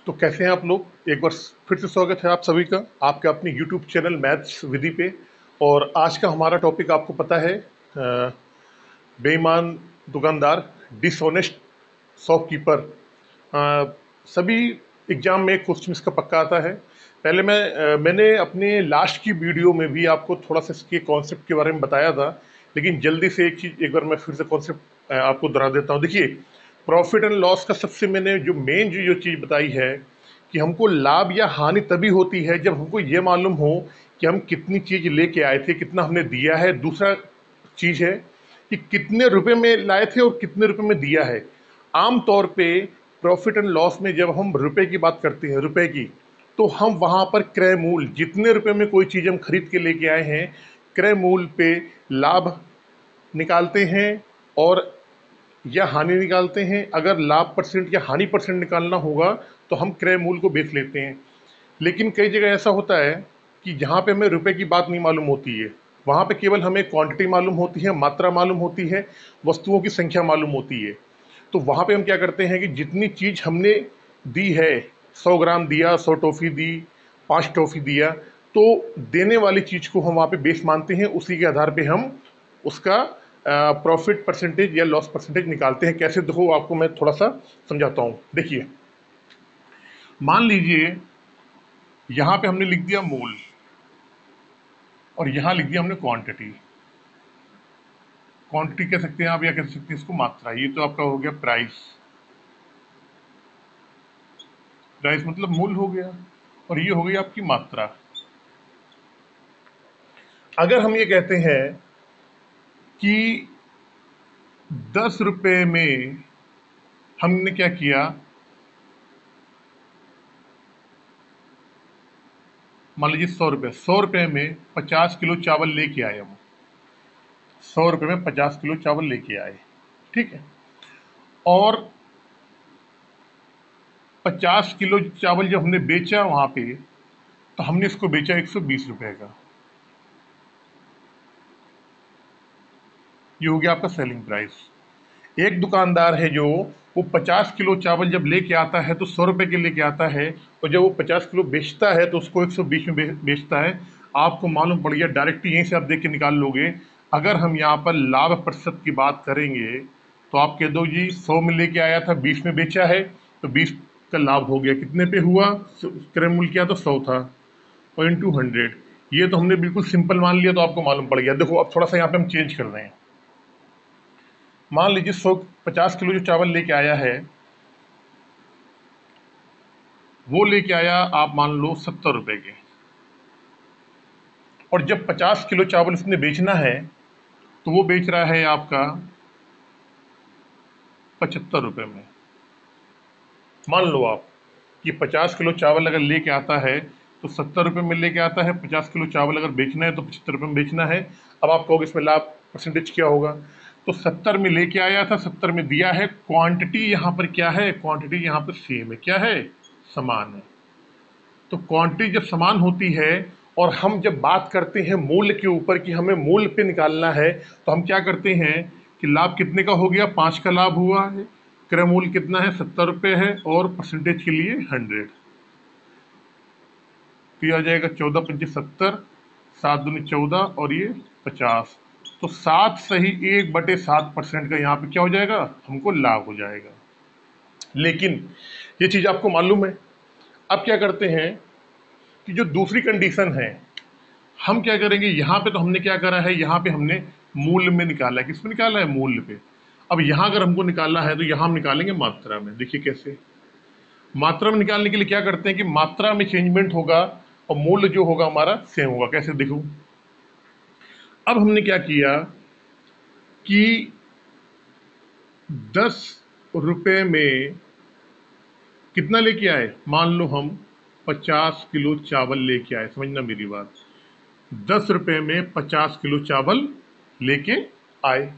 तो कैसे हैं आप लोग। एक बार फिर से स्वागत है आप सभी का आपके अपने YouTube चैनल मैथ्स विधि पे। और आज का हमारा टॉपिक आपको पता है, बेईमान दुकानदार, डिसऑनेस्ट शॉपकीपर। सभी एग्जाम में क्वेश्चन इसका पक्का आता है। पहले मैंने अपने लास्ट की वीडियो में भी आपको थोड़ा सा इसके कॉन्सेप्ट के बारे में बताया था, लेकिन जल्दी से एक बार मैं फिर से कॉन्सेप्ट आपको दोहरा देता हूँ। देखिए, प्रॉफिट एंड लॉस का सबसे मैंने जो मेन जो चीज़ बताई है कि हमको लाभ या हानि तभी होती है जब हमको ये मालूम हो कि हम कितनी चीज़ लेके आए थे, कितना हमने दिया है। दूसरा चीज़ है कि कितने रुपए में लाए थे और कितने रुपए में दिया है। आम तौर पे प्रॉफिट एंड लॉस में जब हम रुपए की बात करते हैं, रुपए की, तो हम वहां पर क्रय मूल्य, जितने रुपए में कोई चीज़ हम खरीद के लेके आए हैं, क्रय मूल्य पे लाभ निकालते हैं और या हानि निकालते हैं। अगर लाभ परसेंट या हानि परसेंट निकालना होगा तो हम क्रय मूल्य को बेच लेते हैं। लेकिन कई जगह ऐसा होता है कि जहाँ पे हमें रुपए की बात नहीं मालूम होती है, वहाँ पे केवल हमें क्वांटिटी मालूम होती है, मात्रा मालूम होती है, वस्तुओं की संख्या मालूम होती है। तो वहाँ पे हम क्या करते हैं कि जितनी चीज़ हमने दी है, 100 ग्राम दिया, 100 टॉफ़ी दी, 5 टॉफ़ी दिया, तो देने वाली चीज़ को हम वहाँ पे बेस मानते हैं। उसी के आधार पे हम उसका प्रॉफिट परसेंटेज या लॉस परसेंटेज निकालते हैं। कैसे, देखो आपको मैं थोड़ा सा समझाता हूँ। देखिए, मान लीजिए यहाँ पे हमने लिख दिया मूल और यहाँ लिख दिया हमने क्वांटिटी। क्वांटिटी कह सकते हैं आप या कह सकते हैं इसको मात्रा। ये तो आपका हो गया प्राइस। प्राइस मतलब मूल हो गया और ये हो गई आपकी मात्रा। अगर हम ये कहते हैं कि 10 रुपए में हमने क्या किया, मान लीजिए 100 रुपये, 100 रुपये में 50 किलो चावल लेके आए हम। 100 रुपये में 50 किलो चावल लेके आए, ठीक है। और 50 किलो चावल जब हमने बेचा वहां पे, तो हमने इसको बेचा 120 रुपये का। ये हो गया आपका सेलिंग प्राइस। एक दुकानदार है जो वो 50 किलो चावल जब लेके आता है तो 100 रुपये के लेके आता है, और जब वो 50 किलो बेचता है तो उसको 120 में बेचता है। आपको मालूम पड़ गया, डायरेक्ट यहीं से आप देख के निकाल लोगे। अगर हम यहाँ पर लाभ प्रतिशत की बात करेंगे तो आप कह दो जी 100 में लेके आया था, 20 में बेचा है, तो 20 का लाभ हो गया। कितने पे हुआ, क्रय मूल्य क्या, तो 100 था, और इंटू 100। ये तो हमने बिल्कुल सिंपल मान लिया, तो आपको मालूम पड़ गया। देखो अब थोड़ा सा यहाँ पे हम चेंज कर रहे हैं। मान लीजिए 50 किलो जो चावल लेके आया है, वो लेके आया आप मान लो 70 रुपए के, और जब 50 किलो चावल उसने बेचना है तो वो बेच रहा है आपका 75 रुपए में। मान लो आप कि 50 किलो चावल अगर लेके आता है तो 70 रुपए में लेके आता है। 50 किलो चावल अगर बेचना है तो 75 रुपए में बेचना है। अब आप कहोगे इसमें लाभ परसेंटेज क्या होगा, तो 70 में लेके आया था, 70 में दिया है। क्वांटिटी यहाँ पर क्या है, क्वांटिटी यहाँ पर सेम है, क्या है, समान है। तो क्वांटिटी जब समान होती है और हम जब बात करते हैं मूल्य के ऊपर कि हमें मूल्य पे निकालना है, तो हम क्या करते हैं कि लाभ कितने का हो गया, 5 का लाभ हुआ है। क्रय मूल्य कितना है, 70 रुपये है, और परसेंटेज के लिए 100, तो ये आ जाएगा 14 पंचे 70, 7 दूनी 14 और ये 50। तो 7 सही 1/7% का यहाँ पे क्या हो जाएगा, हमको लाभ हो जाएगा। लेकिन ये चीज़ आपको मालूम है, अब क्या करते हैं कि जो दूसरी कंडीशन है, हम क्या करेंगे, यहाँ पे तो हमने क्या करा है, यहाँ पे हमने मूल्य में निकाला है। किस में निकाला है, मूल्य पे। अब यहाँ अगर हमको निकालना है तो यहाँ हम निकालेंगे मात्रा में। देखिए कैसे, मात्रा में निकालने के लिए क्या करते हैं कि मात्रा में चेंजमेंट होगा और मूल्य जो होगा हमारा सेम होगा। कैसे, देखो अब हमने क्या किया कि 10 रुपये में कितना लेके आए, मान लो हम 50 किलो चावल लेके आए। समझना मेरी बात, 10 रुपये में 50 किलो चावल लेके आए,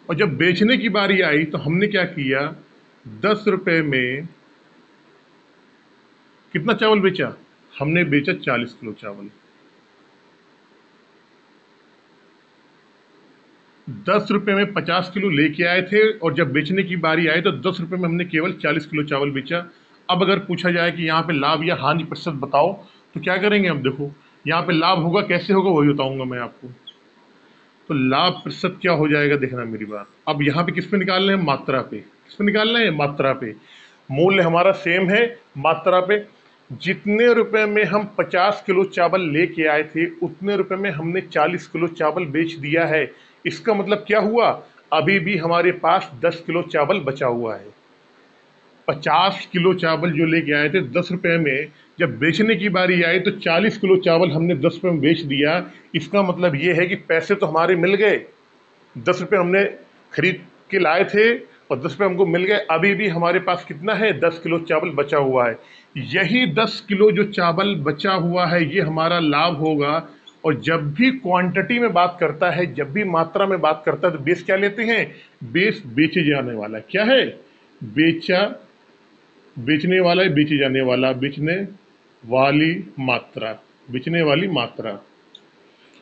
और जब बेचने की बारी आई तो हमने क्या किया, 10 रुपये में कितना चावल बेचा, हमने बेचा 40 किलो चावल। 10 रुपये में 50 किलो लेके आए थे, और जब बेचने की बारी आई तो 10 रुपये में हमने केवल 40 किलो चावल बेचा। अब अगर पूछा जाए कि यहाँ पे लाभ या हानि प्रतिशत बताओ, तो क्या करेंगे हम? देखो यहाँ पे लाभ होगा, कैसे होगा वही बताऊंगा मैं आपको। तो लाभ प्रतिशत क्या हो जाएगा, देखना मेरी बात। अब यहाँ पे किस पे निकालना है? मात्रा पे। किस पे निकालना है? मात्रा पे। मूल्य हमारा सेम है, मात्रा पे। जितने रुपए में हम 50 किलो चावल लेके आए थे, उतने रुपए में हमने 40 किलो चावल बेच दिया है। इसका मतलब क्या हुआ? अभी भी हमारे पास 10 किलो चावल बचा हुआ है। 50 किलो चावल जो लेके आए थे 10 रुपए में, जब बेचने की बारी आई तो 40 किलो चावल हमने 10 रुपए में बेच दिया। इसका मतलब ये है कि पैसे तो हमारे मिल गए। 10 रुपए हमने खरीद के लाए थे और 10 रुपए हमको मिल गए। अभी भी हमारे पास कितना है? 10 किलो चावल बचा हुआ है। यही 10 किलो जो चावल बचा हुआ है, ये हमारा लाभ होगा। और जब भी क्वांटिटी में बात करता है, जब भी मात्रा में बात करता है, तो बेस क्या लेते हैं? बेस बेचे जाने वाला। क्या है? बेचा, बेचने वाला है, बेचे जाने वाला, बेचने वाली मात्रा, बेचने वाली मात्रा।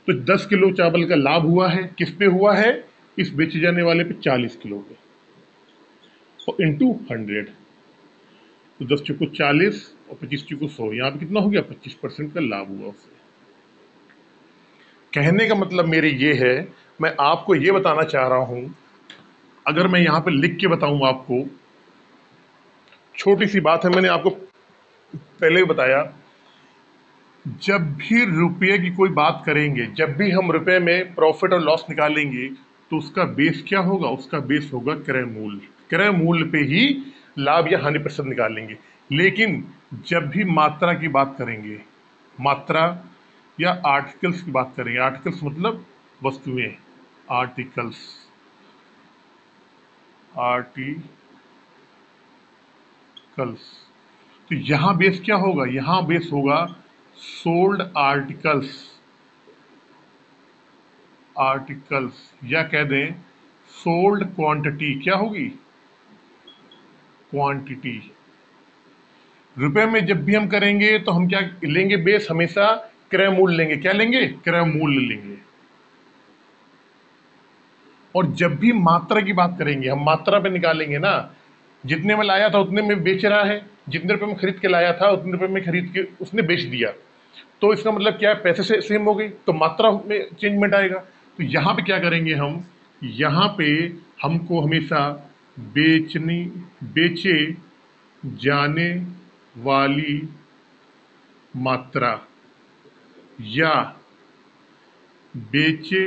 तो 10 किलो चावल का लाभ हुआ है, किस पे हुआ है? इस बेचे जाने वाले पे 40 किलो पे, और इंटू 100। तो 10 चुको 40 और 25 चुको 100, यहाँ पे कितना हो गया? 25% का लाभ हुआ उससे। कहने का मतलब मेरे ये है, मैं आपको ये बताना चाह रहा हूं, अगर मैं यहाँ पे लिख के बताऊं आपको, छोटी सी बात है, मैंने आपको पहले ही बताया, जब भी रुपये की कोई बात करेंगे, जब भी हम रुपए में प्रॉफिट और लॉस निकालेंगे, तो उसका बेस क्या होगा? उसका बेस होगा क्रय मूल्य। क्रय मूल्य पे ही लाभ या हानि प्रतिशत निकालेंगे। लेकिन जब भी मात्रा की बात करेंगे, मात्रा या आर्टिकल्स की बात करेंगे, आर्टिकल्स मतलब वस्तुएं, आर्टिकल्स, आर्टिकल्स, तो यहां बेस क्या होगा? यहां बेस होगा सोल्ड आर्टिकल्स, आर्टिकल्स, या कह दें सोल्ड क्वांटिटी। क्या होगी? क्वांटिटी। रुपए में जब भी हम करेंगे तो हम क्या लेंगे? बेस हमेशा क्रय मूल्य लेंगे। क्या लेंगे? क्रय मूल्य लेंगे। और जब भी मात्रा की बात करेंगे, हम मात्रा पे निकालेंगे ना, जितने में लाया था उतने में बेच रहा है, जितने रुपए में खरीद के लाया था उतने रुपए में खरीद के उसने बेच दिया। तो इसका मतलब क्या है? पैसे से सेम हो गई, तो मात्रा में चेंजमेंट आएगा। तो यहाँ पे क्या करेंगे हम? यहाँ पे हमको हमेशा बेचे जाने वाली मात्रा या बेचे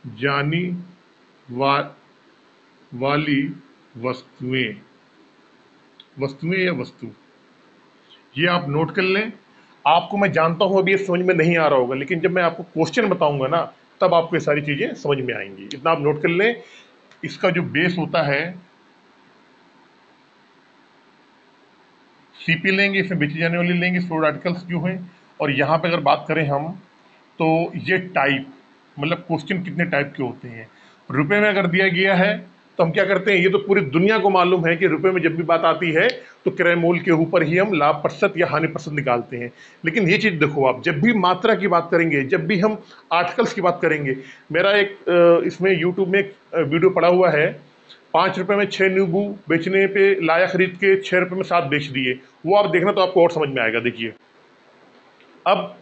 जानी वा, वाली वस्तुएं, वस्तुएं या वस्तु, ये आप नोट कर लें। आपको मैं जानता हूं अभी ये समझ में नहीं आ रहा होगा, लेकिन जब मैं आपको क्वेश्चन बताऊंगा ना, तब आपको ये सारी चीजें समझ में आएंगी। इतना आप नोट कर लें। इसका जो बेस होता है, सीपी लेंगे, इसमें बेची जाने वाली लेंगे, सोल्ड आर्टिकल्स जो हैं। और यहाँ पे अगर बात करें हम, तो ये टाइप, मतलब क्वेश्चन कितने टाइप के होते हैं। रुपए में अगर दिया गया है तो हम क्या करते हैं? ये तो पूरी दुनिया को मालूम है कि रुपए में जब भी बात आती है तो क्रय मूल्य के ऊपर ही हम लाभ प्रतिशत या हानि प्रतिशत निकालते हैं। लेकिन ये चीज देखो, आप जब भी मात्रा की बात करेंगे, जब भी हम आर्टिकल्स की बात करेंगे, मेरा एक इसमें यूट्यूब में एक वीडियो पड़ा हुआ है, 5 रुपए में 6 नींबू बेचने पे लाया, खरीद के 6 रुपए में 7 बेच दिए। वो आप देखना तो आपको और समझ में आएगा। देखिए, अब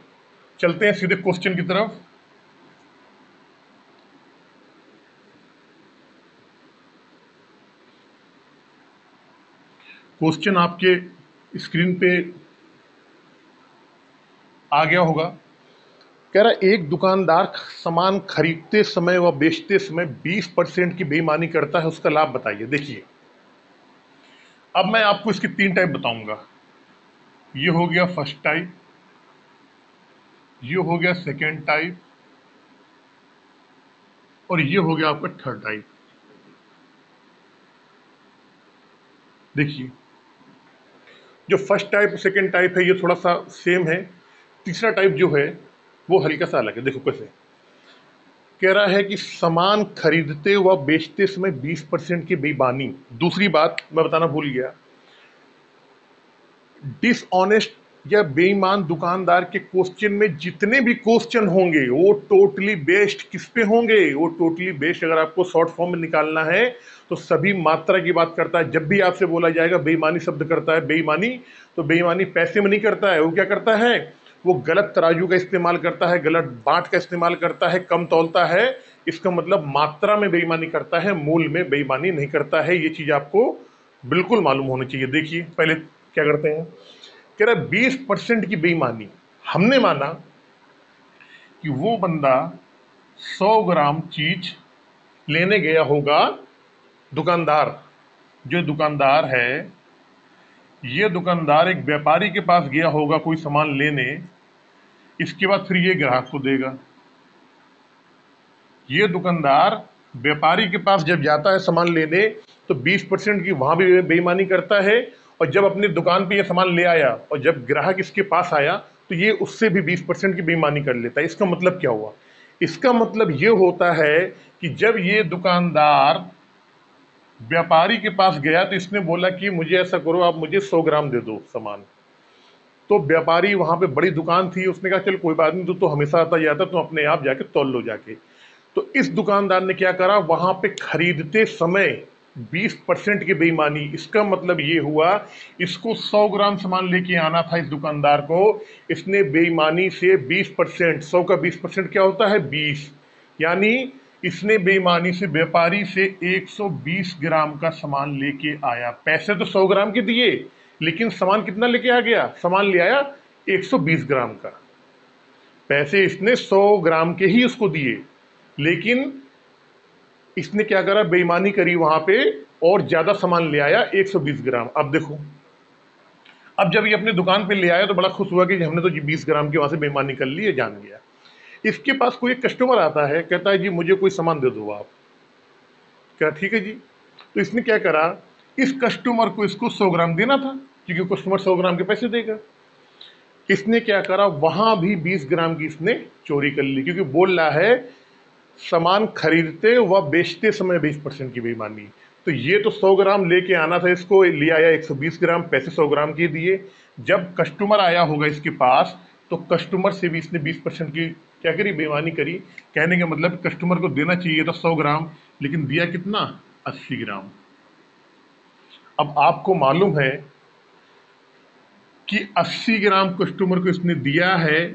चलते हैं सीधे क्वेश्चन की तरफ। क्वेश्चन आपके स्क्रीन पे आ गया होगा। कह रहा, एक दुकानदार सामान खरीदते समय व बेचते समय 20% की बेईमानी करता है, उसका लाभ बताइए। देखिए, अब मैं आपको इसके 3 टाइप बताऊंगा। ये हो गया फर्स्ट टाइप, ये हो गया सेकेंड टाइप, और ये हो गया आपका थर्ड टाइप। देखिए, जो फर्स्ट टाइप सेकेंड टाइप है, ये थोड़ा सा सेम है। तीसरा टाइप जो है वो हल्का सा अलग है। देखो कैसे कह रहा है कि सामान खरीदते व बेचते समय 20% की बेईमानी। दूसरी बात मैं बताना भूल गया, डिसऑनेस्ट या बेईमान दुकानदार के क्वेश्चन में जितने भी क्वेश्चन होंगे वो टोटली बेस्ड किस पे होंगे? वो टोटली बेस्ड, अगर आपको शॉर्ट फॉर्म में निकालना है तो सभी मात्रा की बात करता है। जब भी आपसे बोला जाएगा बेईमानी शब्द करता है बेईमानी, तो बेईमानी पैसे में नहीं करता है, वो क्या करता है? वो गलत तराजू का इस्तेमाल करता है, गलत बाट का इस्तेमाल करता है, कम तौलता है। इसका मतलब मात्रा में बेईमानी करता है, मूल में बेईमानी नहीं करता है। ये चीज आपको बिल्कुल मालूम होनी चाहिए। देखिए पहले क्या करते हैं, कह रहा 20% की बेईमानी। हमने माना कि वो बंदा 100 ग्राम चीज लेने गया होगा, दुकानदार, जो दुकानदार है ये दुकानदार एक व्यापारी के पास गया होगा कोई सामान लेने, इसके बाद फिर ये ग्राहक को देगा। ये दुकानदार व्यापारी के पास जब जाता है सामान लेने तो 20% की वहां भी बेईमानी करता है, और जब अपनी दुकान पे ये सामान ले आया और जब ग्राहक इसके पास आया तो ये उससे भी 20% की बेईमानी कर लेता है। इसका मतलब क्या हुआ? इसका मतलब ये होता है कि जब ये दुकानदार व्यापारी के पास गया तो इसने बोला कि मुझे ऐसा करो, आप मुझे 100 ग्राम दे दो सामान। तो व्यापारी वहां पे बड़ी दुकान थी, उसने कहा चल कोई बात नहीं, तू तो हमेशा आता जाता, तुम अपने आप जाके तौल लो जाके। तो इस दुकानदार ने क्या करा, वहां पे खरीदते समय 20% की बेईमानी। इसका मतलब ये हुआ इसको 100 ग्राम सामान लेके आना था इस दुकानदार को, इसने बेईमानी से 20%, 100 का 20% क्या होता है? 20। यानी इसने बेईमानी से व्यापारी से 120 ग्राम का सामान लेके आया। पैसे तो 100 ग्राम के दिए, लेकिन सामान कितना लेके आ गया? सामान ले आया 120 ग्राम का। पैसे इसने 100 ग्राम के ही उसको दिए, लेकिन इसने क्या करा? बेईमानी करी वहां पे और ज्यादा सामान ले आया 120 ग्राम। अब देखो, अब जब ये अपने दुकान पे ले आया तो बड़ा खुश हुआ कि हमने तो 20 ग्राम की वहां से बेईमानी कर ली है, जान गया। इसके पास कोई एक कस्टमर आता है, कहता है जी मुझे कोई सामान दे दो आप। क्या ठीक है जी। तो इसने क्या करा, इस कस्टमर को इसको 100 ग्राम देना था, क्योंकि कस्टमर 100 ग्राम के पैसे देगा। इसने क्या करा, वहां भी 20 ग्राम की इसने चोरी कर ली, क्योंकि बोल रहा है सामान खरीदते व बेचते समय 20% की बेईमानी। तो ये तो 100 ग्राम लेके आना था, इसको ले आया 120 ग्राम, पैसे 100 ग्राम के दिए। जब कस्टमर आया होगा इसके पास तो कस्टमर से भी इसने 20% की क्या करी? बेईमानी करी। कहने का मतलब कस्टमर को देना चाहिए था 100 ग्राम, लेकिन दिया कितना? 80 ग्राम। अब आपको मालूम है कि 80 ग्राम कस्टमर को इसने दिया है,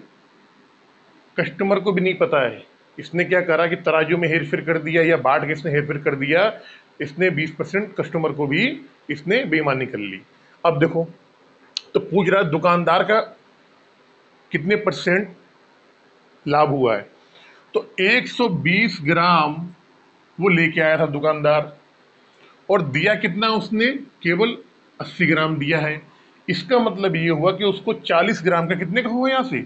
कस्टमर को भी नहीं पता है। इसने क्या करा कि तराजू में हेरफेर कर दिया, या बाट के इसने हेरफेर कर दिया। इसने 20% कस्टमर को भी इसने बेईमानी कर ली। अब देखो, तो पूछ रहा है दुकानदार का कितने परसेंट लाभ हुआ है। तो 120 ग्राम वो लेके आया था दुकानदार, और दिया कितना उसने? केवल 80 ग्राम दिया है। इसका मतलब ये हुआ कि उसको 40 ग्राम का, कितने का हुआ? यहाँ से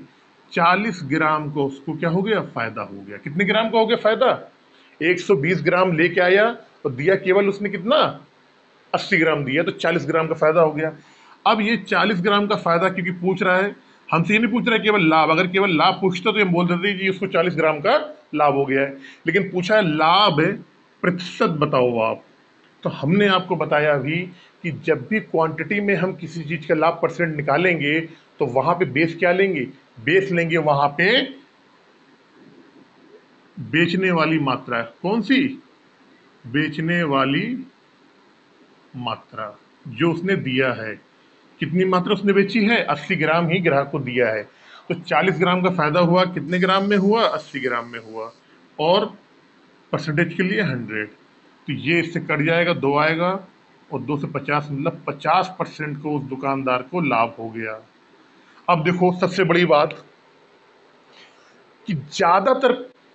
40 ग्राम को उसको क्या हो गया? फायदा हो गया। कितने ग्राम का हो गया फायदा? 120 ग्राम लेके आया और दिया केवल उसने कितना? 80 ग्राम दिया, तो 40 ग्राम का फायदा हो गया। अब ये 40 ग्राम का फायदा क्योंकि पूछ रहा है, हमसे ये नहीं पूछ रहा है केवल लाभ। अगर केवल लाभ पूछता तो ये बोल देते जी उसको 40 ग्राम का लाभ हो गया है, लेकिन पूछा है लाभ प्रतिशत बताओ आप। तो हमने आपको बताया अभी कि जब भी क्वांटिटी में हम किसी चीज का लाभ परसेंट निकालेंगे तो वहां पे बेस क्या लेंगे? बेस लेंगे वहां पे बेचने वाली मात्रा। कौन सी? बेचने वाली मात्रा जो उसने दिया है। कितनी मात्रा उसने बेची है? 80 ग्राम ही ग्राहक को दिया है। तो 40 ग्राम का फायदा हुआ, कितने ग्राम में हुआ? 80 ग्राम में हुआ। और परसेंटेज के लिए 100, तो ये इससे कट जाएगा, 2 आएगा, और 2 से 50, मतलब 50% को उस दुकानदार को लाभ हो गया। अब देखो सबसे बड़ी बात कि ज्यादातर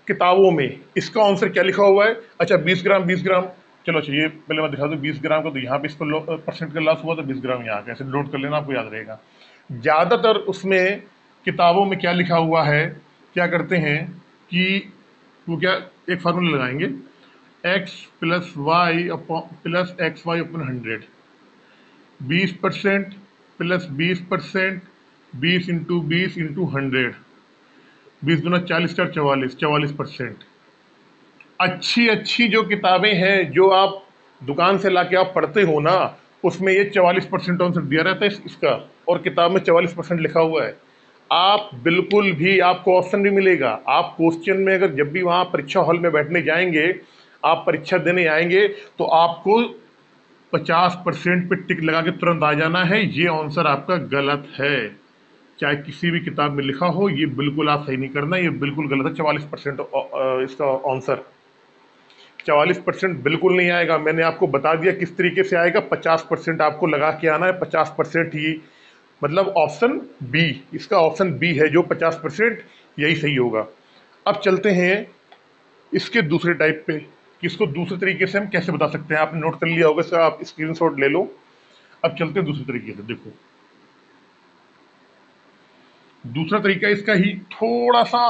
किताबों में इसका आंसर क्या लिखा हुआ है? अच्छा 20 ग्राम 20 ग्राम, चलो अच्छा ये पहले मैं दिखा दूं 20 ग्राम का, तो यहाँ पे इसको परसेंट का लॉस हुआ तो 20 ग्राम यहाँ का, ऐसे नोट कर लेना, आपको याद रहेगा। ज्यादातर उसमें किताबों में क्या लिखा हुआ है, क्या करते हैं कि वो क्या एक फार्मूला लगाएंगे, x plus Y plus X Y अपन 100, 20% प्लस 20%, 20 इंटू 20 इंटू 100, 20 दूना 40, 4 44, 44%। अच्छी अच्छी जो किताबें हैं जो आप दुकान से लाके आप पढ़ते हो ना, उसमें ये 44% आंसर दिया रहता है इसका, और किताब में 44% लिखा हुआ है। आप बिल्कुल भी, आपको ऑप्शन भी मिलेगा। आप क्वेश्चन में अगर जब भी वहाँ परीक्षा हॉल में बैठने जाएंगे, आप परीक्षा देने आएंगे, तो आपको 50% पे टिक लगा के तुरंत आ जाना है, ये आंसर आपका गलत है। चाहे किसी भी किताब में लिखा हो, ये बिल्कुल आप सही नहीं करना, ये बिल्कुल गलत है। 44% इसका आंसर 44% बिल्कुल नहीं आएगा। मैंने आपको बता दिया किस तरीके से आएगा। 50% आपको लगा के आना है, 50% ही, मतलब ऑप्शन बी, इसका ऑप्शन बी है जो 50%, यही सही होगा। अब चलते हैं इसके दूसरे टाइप पे कि इसको दूसरे तरीके से हम कैसे बता सकते हैं। आपने नोट कर लिया होगा, इसका आप स्क्रीनशॉट ले लो। अब चलते हैं दूसरे तरीके से। देखो, दूसरा तरीका इसका ही थोड़ा सा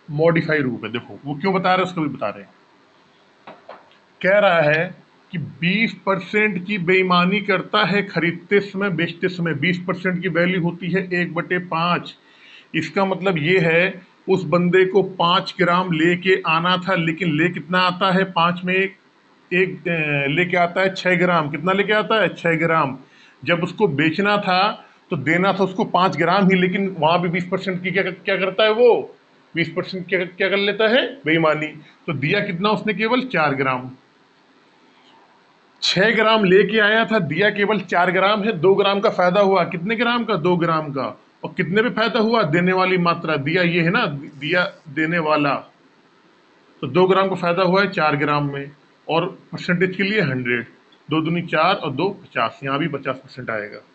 मॉडिफाई रूप है। देखो वो क्यों बता रहे हैं, उसको भी बता रहे हैं। कह रहा है कि 20% की बेईमानी करता है खरीदते समय बेचते समय। 20% की वैल्यू होती है 1/5। इसका मतलब ये है उस बंदे को 5 ग्राम लेके आना था, लेकिन ले कितना आता है, 5 में एक लेके आता है 6 ग्राम। कितना लेके आता है, 6 ग्राम। जब उसको बेचना था तो देना था उसको 5 ग्राम ही, लेकिन वहां भी 20% की क्या क्या करता है वो, 20% क्या क्या कर लेता है, बेईमानी। तो दिया कितना उसने, केवल 4 ग्राम। 6 ग्राम लेके आया था, दिया केवल 4 ग्राम है। 2 ग्राम का फायदा हुआ, कितने ग्राम का, 2 ग्राम का। और कितने पे फायदा हुआ, देने वाली मात्रा, दिया ये है ना, दिया देने वाला, तो 2 ग्राम का फायदा हुआ है 4 ग्राम में। और परसेंटेज के लिए 100, 2 दूनी 4 और 2 50, यहाँ भी 50% आएगा।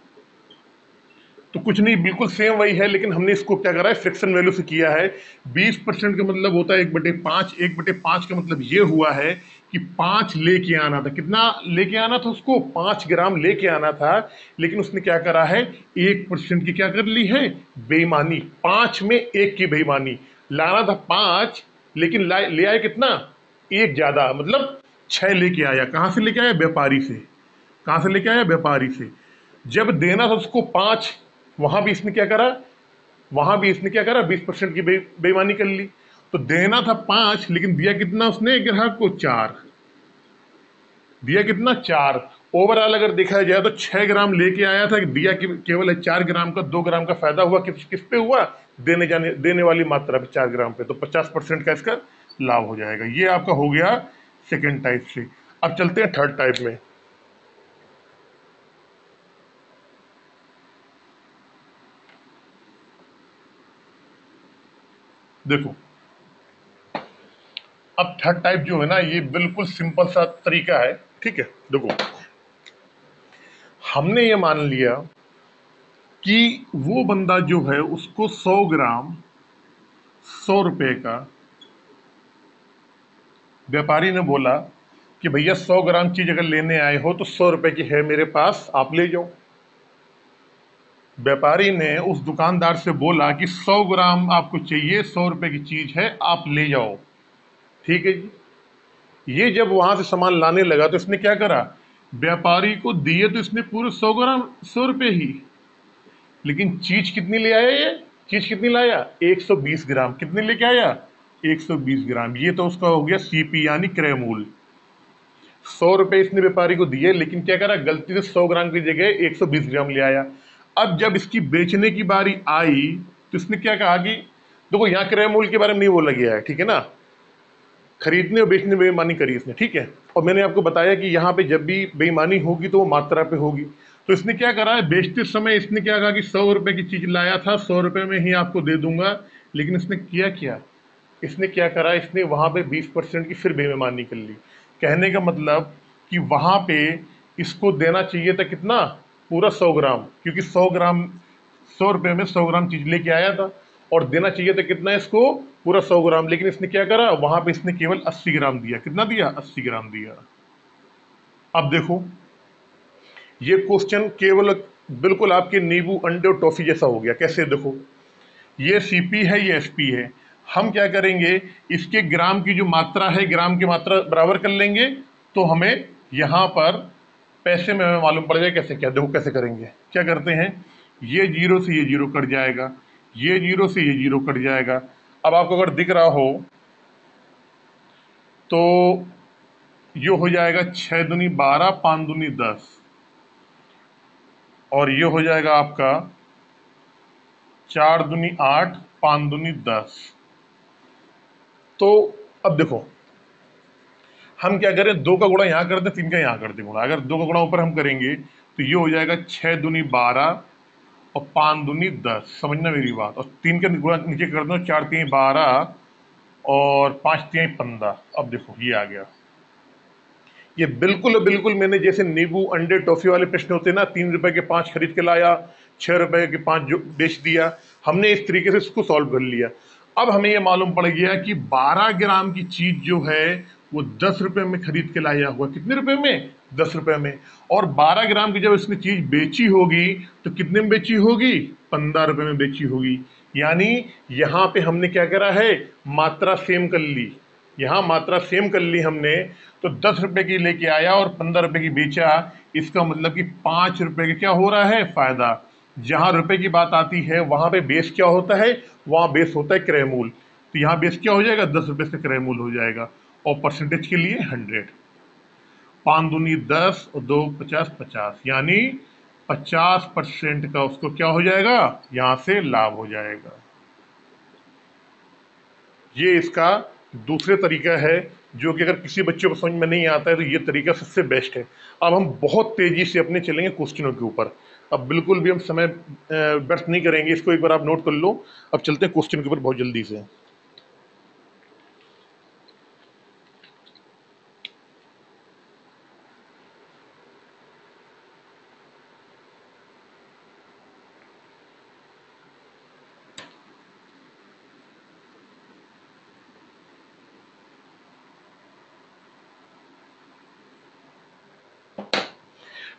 तो कुछ नहीं, बिल्कुल सेम वही है, लेकिन हमने इसको क्या करा है, फ्रिक्शन वैल्यू से किया है। 20% का मतलब होता है 1/5। 1/5 का मतलब ये हुआ है कि 5 लेके आना था। कितना लेके आना था उसको, 5 ग्राम लेके आना था, लेकिन उसने क्या करा है, 1% की क्या कर ली है, बेईमानी। 5 में 1 की बेईमानी। लाना था 5, लेकिन ले आए कितना, 1 ज्यादा, मतलब 6 लेके आया। कहां से लेके आया, व्यापारी से। कहां से लेके आया, व्यापारी से। जब देना था उसको 5, वहां भी इसने क्या करा, वहां भी इसने क्या करा, 20% की बेईमानी कर ली। तो देना था 5, लेकिन दिया कितना उसने ग्राहक को, 4। दिया कितना, 4। ओवरऑल अगर देखा जाए तो 6 ग्राम लेके आया था, दिया केवल 4 ग्राम का। 2 ग्राम का फायदा हुआ, किस किस पे हुआ, देने वाली मात्रा पे, 4 ग्राम पे। तो 50% का इसका लाभ हो जाएगा। ये आपका हो गया सेकेंड टाइप से। अब चलते हैं थर्ड टाइप में। देखो, अब थर्ड टाइप जो है ना, ये बिल्कुल सिंपल सा तरीका है। ठीक है, देखो, हमने ये मान लिया कि वो बंदा जो है उसको 100 ग्राम 100 रुपए का, व्यापारी ने बोला कि भैया 100 ग्राम चीज अगर लेने आए हो तो 100 रुपए की है मेरे पास, आप ले जाओ। व्यापारी ने उस दुकानदार से बोला कि 100 ग्राम आपको चाहिए, 100 रुपए की चीज है, आप ले जाओ। ठीक है जी। ये जब वहां से सामान लाने लगा तो इसने क्या करा, व्यापारी को दिए तो इसने पूरे 100 ग्राम 100 रुपए ही, लेकिन चीज कितनी ले आया, ये चीज कितनी लाया, 120 ग्राम। कितनी लेके आया, 120 ग्राम। ये तो उसका हो गया सीपी यानी क्रय मूल्य। 100 रुपए इसने व्यापारी को दिए, लेकिन क्या करा, गलती से 100 ग्राम की जगह 120 ग्राम ले आया। अब जब इसकी बेचने की बारी आई तो इसने क्या कहा कि देखो, यहाँ क्रय मूल्य के बारे में नहीं बोला गया है, ठीक है ना, खरीदने और बेचने में बेईमानी करी इसने, ठीक है। और मैंने आपको बताया कि यहाँ पे जब भी बेईमानी होगी तो वो मात्रा पे होगी। तो इसने क्या करा है, बेचते समय इसने क्या कहा कि 100 रुपए की चीज लाया था, 100 रुपए में ही आपको दे दूंगा। लेकिन इसने किया क्या, इसने क्या करा, इसने वहां पे 20% की फिर बेईमानी कर ली। कहने का मतलब कि वहां पे इसको देना चाहिए था कितना, पूरा 100 ग्राम, क्योंकि 100 ग्राम, 100 रुपए में 100 ग्राम चीज लेके आया था। और देना चाहिए था कितना इसको, पूरा 100 ग्राम। लेकिन इसने क्या करा, वहां पे इसने केवल 80 ग्राम दिया। कितना दिया, 80 ग्राम दिया। अब देखो, ये क्वेश्चन केवल बिल्कुल आपके नींबू अंडे और टॉफी जैसा हो गया। कैसे, देखो, ये सीपी है, ये एसपी है। हम क्या करेंगे, इसके ग्राम की जो मात्रा है, ग्राम की मात्रा बराबर कर लेंगे, तो हमें यहाँ पर पैसे में हमें मालूम पड़ जाए कैसे, क्या देखो कैसे करेंगे। क्या करते हैं, ये जीरो से ये जीरो कट जाएगा, ये जीरो से ये जीरो कट जाएगा। अब आपको अगर दिख रहा हो तो ये हो जाएगा 6 दूनी 12, 5 दूनी 10, और ये हो जाएगा आपका 4 दूनी 8, 5 दूनी 10। तो अब देखो, हम क्या करें, 2 का गुणा यहाँ कर दें, 3 का यहाँ कर दें गुणा। अगर 2 का गुणा ऊपर हम करेंगे तो ये हो जाएगा 6 दूनी 12 और 5 दूनी 10। समझना मेरी बात। और 3 का गुणा नीचे कर दो, 4 3 12 और 5 3 15। अब देखो ये आ गया। ये बिल्कुल बिल्कुल मैंने जैसे नींबू अंडे टॉफी वाले प्रश्न होते हैं ना, 3 रुपए के 5 खरीद के लाया, 6 रुपए के 5 जो बेच दिया, हमने इस तरीके से इसको सॉल्व कर लिया। अब हमें ये मालूम पड़ गया कि 12 ग्राम की चीज जो है वो 10 रुपए में खरीद के लाया हुआ। कितने रुपए में? 10 रुपए में। और 12 ग्राम की जब इसने चीज बेची होगी तो कितने में बेची होगी? 15 रुपए में बेची होगी। यानी यहां पे हमने क्या करा है, मात्रा सेम कर ली। यहाँ मात्रा सेम कर ली हमने। तो 10 रुपए की लेके आया और 15 रुपए की बेचा। इसका मतलब कि 5 रुपए का क्या हो रहा है? फायदा। जहां रुपए की बात आती है वहां पे बेस क्या होता है? वहां बेस होता है क्रय मूल्य। तो यहाँ बेस क्या हो जाएगा? 10 रुपए से क्रय मूल्य हो जाएगा। और परसेंटेज के लिए 100। 5 दूनी 10 और 2 50 50, यानी 50% का उसको क्या हो जाएगा? यहां से लाभ हो जाएगा। ये इसका दूसरे तरीका है, जो कि अगर किसी बच्चे को समझ में नहीं आता है तो ये तरीका सबसे बेस्ट है। अब हम बहुत तेजी से अपने चलेंगे क्वेश्चनों के ऊपर। अब बिल्कुल भी हम समय व्यर्थ नहीं करेंगे, इसको एक बार आप नोट कर लो। अब चलते हैं क्वेश्चन के ऊपर बहुत जल्दी से।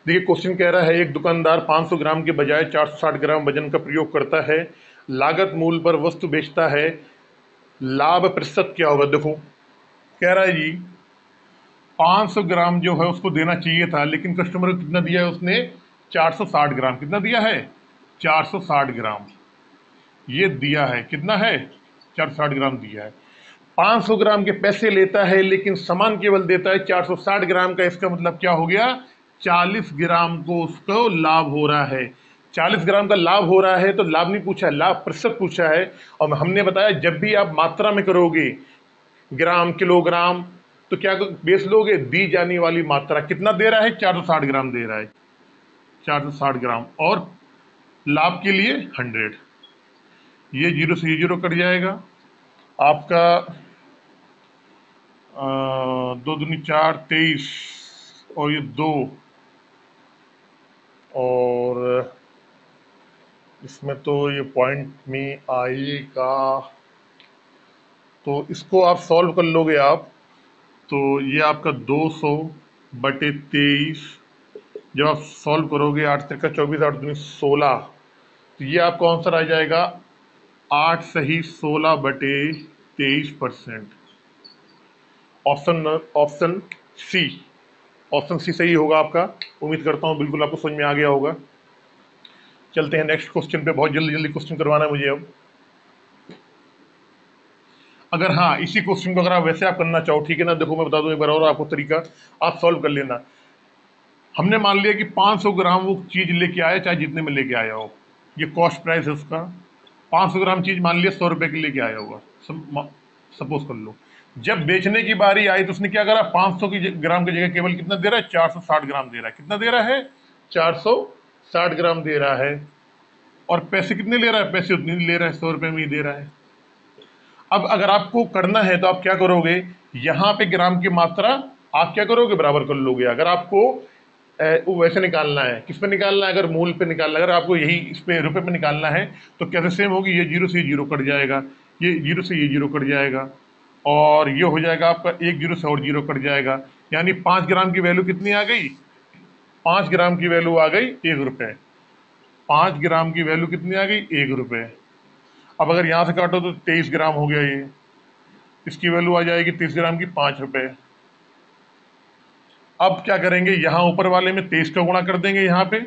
देखिए क्वेश्चन कह रहा है, एक दुकानदार 500 ग्राम के बजाय 460 ग्राम वजन का प्रयोग करता है, लागत मूल्य पर वस्तु बेचता है, लाभ प्रतिशत क्या होगा? देखो कह रहा है जी 500 ग्राम जो है उसको देना चाहिए था, लेकिन कस्टमर को कितना दिया है उसने? 460 ग्राम। कितना दिया है? 460 ग्राम ये दिया है। कितना है? 460 ग्राम दिया है। 500 ग्राम के पैसे लेता है लेकिन सामान केवल देता है 460 ग्राम का। इसका मतलब क्या हो गया? 40 ग्राम को उसको लाभ हो रहा है। 40 ग्राम का लाभ हो रहा है, तो लाभ नहीं पूछा है, लाभ प्रतिशत पूछा है। और हमने बताया जब भी आप मात्रा में करोगे, ग्राम किलोग्राम, तो क्या बेस लोगे? दी जाने वाली मात्रा। कितना दे रहा है? 460 ग्राम दे रहा है, 460 ग्राम। और लाभ के लिए 100। ये जीरो से ये जीरो कट जाएगा आपका। 2 दूनी 4 23 और ये 2, और इसमें तो ये पॉइंट में आएगा। तो इसको आप सॉल्व कर लोगे आप, तो ये आपका 200 बटे 23। जब आप सॉल्व करोगे 8 तिरका 24, 8 दूनी 16, तो ये आपका आंसर आ जाएगा 8 सही 16 बटे 23%। Option option C, option C सही होगा आपका। उम्मीद करता हूँ बिल्कुल आपको समझ में आ गया होगा। चलते हैं नेक्स्ट क्वेश्चन पे। बहुत जल्दी जल्दी क्वेश्चन करवाना है मुझे अब। अगर हाँ इसी क्वेश्चन को अगर आप वैसे आप करना चाहो, ठीक है ना, देखो मैं बता दूं एक बार और आपको तरीका, आप सॉल्व कर लेना। हमने मान लिया कि 500 ग्राम वो चीज लेके आया, चाहे जितने में लेके आया हो, ये कॉस्ट प्राइस है उसका। 500 ग्राम चीज मान लिया 100 रुपए की लेके आया होगा, सपोज कर लो। जब बेचने की बारी आई तो उसने क्या करा? 500 की ग्राम की जगह केवल कितना दे रहा है? 460 ग्राम दे रहा है। कितना दे रहा है? 460 ग्राम दे रहा है। और पैसे कितने ले रहा है? पैसे उतने नहीं ले रहा है, 100 रुपए में ही दे रहा है। अब अगर आपको करना है तो आप क्या करोगे? यहाँ पे ग्राम की मात्रा आप क्या करोगे? बराबर कर लोगे। अगर आपको वो वैसे निकालना है, किस पे निकालना है? अगर मूल पे निकालना है, अगर आपको यही इस पे रुपए पे निकालना है तो कैसे सेम होगी? ये जीरो से ये जीरो कट जाएगा, ये जीरो से ये जीरो कट जाएगा, और ये हो जाएगा आपका एक जीरो से और जीरो कट जाएगा। यानी 5 ग्राम की वैल्यू कितनी आ गई? 5 ग्राम की वैल्यू आ गई 1 रुपए। 5 ग्राम की वैल्यू कितनी आ गई? 1 रुपए। अब अगर यहाँ से काटो तो 23 ग्राम हो गया ये, इसकी वैल्यू आ जाएगी 30 ग्राम की 5 रुपए। अब क्या करेंगे? यहाँ ऊपर वाले में 23 का गुणा कर देंगे यहाँ पे,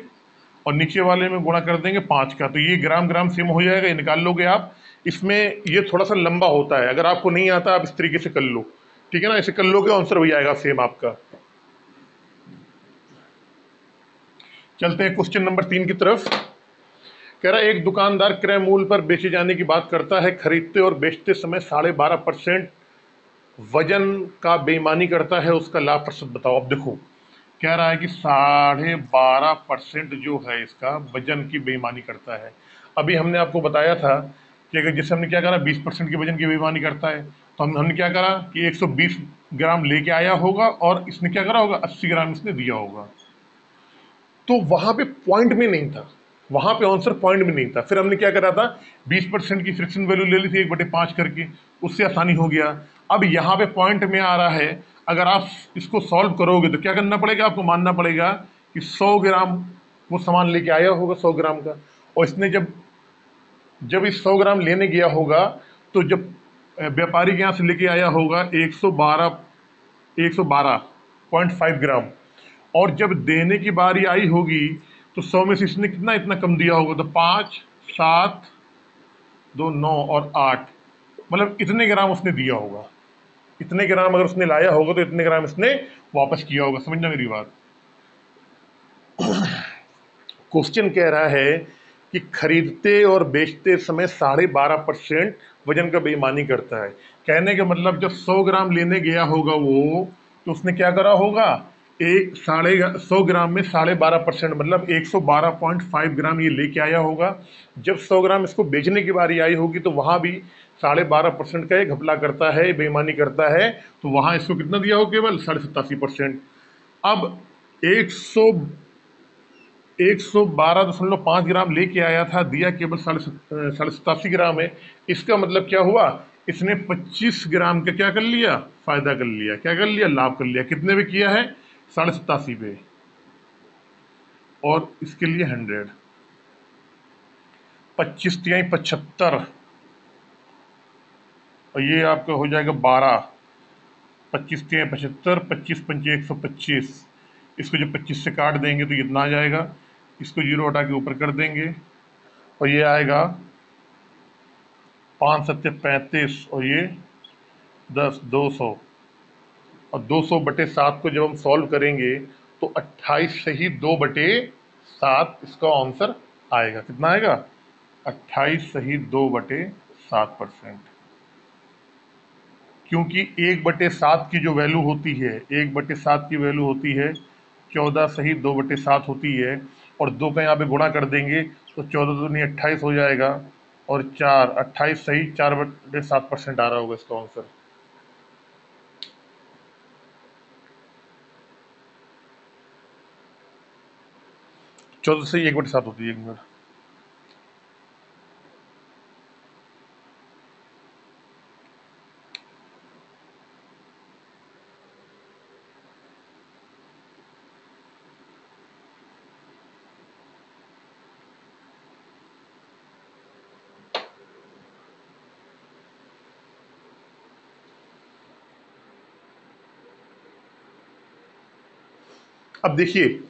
और नीचे वाले में गुणा कर देंगे 5 का। तो ये ग्राम ग्राम सेम हो जाएगा, ये निकाल लोगे आप। इसमें ये थोड़ा सा लंबा होता है, अगर आपको नहीं आता आप इस तरीके से कर लो, ठीक है ना, ऐसे कर लोगे आंसर हो जाएगा सेम आपका। चलते हैं क्वेश्चन नंबर 3 की तरफ। कह रहा है एक दुकानदार क्रय मूल्य पर बेचे जाने की बात करता है, खरीदते और बेचते समय 12.5% वजन का बेईमानी करता है, उसका लाभ प्रतिशत बताओ। अब देखो, कह रहा है कि 12.5% जो है इसका वजन की बेईमानी करता है। अभी हमने आपको बताया था कि अगर जैसे हमने क्या करा, 20% की वजन की बेईमानी करता है, तो हमने क्या करा कि 120 ग्राम लेके आया होगा और इसने क्या करा होगा, 80 ग्राम इसने दिया होगा। तो वहां पे पॉइंट में नहीं था, वहां पे आंसर पॉइंट में नहीं था। फिर हमने क्या करा था, 20% की फ्रिक्शन वैल्यू ले ली थी 1/5 करके, उससे आसानी हो गया। अब यहाँ पे पॉइंट में आ रहा है, अगर आप इसको सॉल्व करोगे तो क्या करना पड़ेगा, आपको मानना पड़ेगा कि 100 ग्राम वो सामान लेके आया होगा 100 ग्राम का, और इसने जब जब इस 100 ग्राम लेने गया होगा, तो जब व्यापारी के यहाँ से लेके आया होगा 112.5 ग्राम, और जब देने की बारी आई होगी तो 100 में से इसने कितना इतना कम दिया होगा, तो 5, 7, 2, 9 और 8, मतलब इतने ग्राम उसने दिया होगा। इतने ग्राम अगर उसने लाया होगा तो इतने ग्राम इसने वापस किया होगा। समझना मेरी बात। क्वेश्चन कह रहा है कि खरीदते और बेचते समय 12.5% वजन का बेईमानी करता है। कहने का मतलब जब 100 ग्राम लेने गया होगा वो, तो उसने क्या करा होगा, एक 100 ग्राम में 12.5% मतलब 112.5 ग्राम ये लेके आया होगा। जब 100 ग्राम इसको बेचने की बारी आई होगी तो वहां भी 12.5% का ये घपला करता है, बेईमानी करता है, तो वहां इसको कितना दिया हो, केवल 87%। अब 100 112.5 ग्राम लेके आया था, दिया केवल 87 ग्राम है। इसका मतलब क्या हुआ, इसने 25 ग्राम का क्या कर लिया, फायदा कर लिया। क्या कर लिया, लाभ कर लिया। कितने पे किया है, 87 पे, और इसके लिए 100, 25 तिहाई 75, और ये आपका हो जाएगा 12, 25 तिहाई 75, 25 पंचे 125। इसको जब 25 से काट देंगे तो इतना आ जाएगा, इसको जीरो हटा के ऊपर कर देंगे, और ये आएगा 5 सत्ते 35, और ये 10, 200, और 200/7 को जब हम सॉल्व करेंगे तो 28 से ही 2/7 इसका आंसर आएगा। कितना आएगा, 28 सही 2/7%। क्योंकि 1/7 की जो वैल्यू होती है, 1/7 की वैल्यू होती है 14 सही 2/7 होती है, और 2 का यहाँ पे गुणा कर देंगे तो 14 दूनी 28 हो जाएगा, और 4, 28 सही 4/7% आ रहा होगा इसका आंसर। चौदह से 1/7 होती है, 1 मिनट। अब देखिए,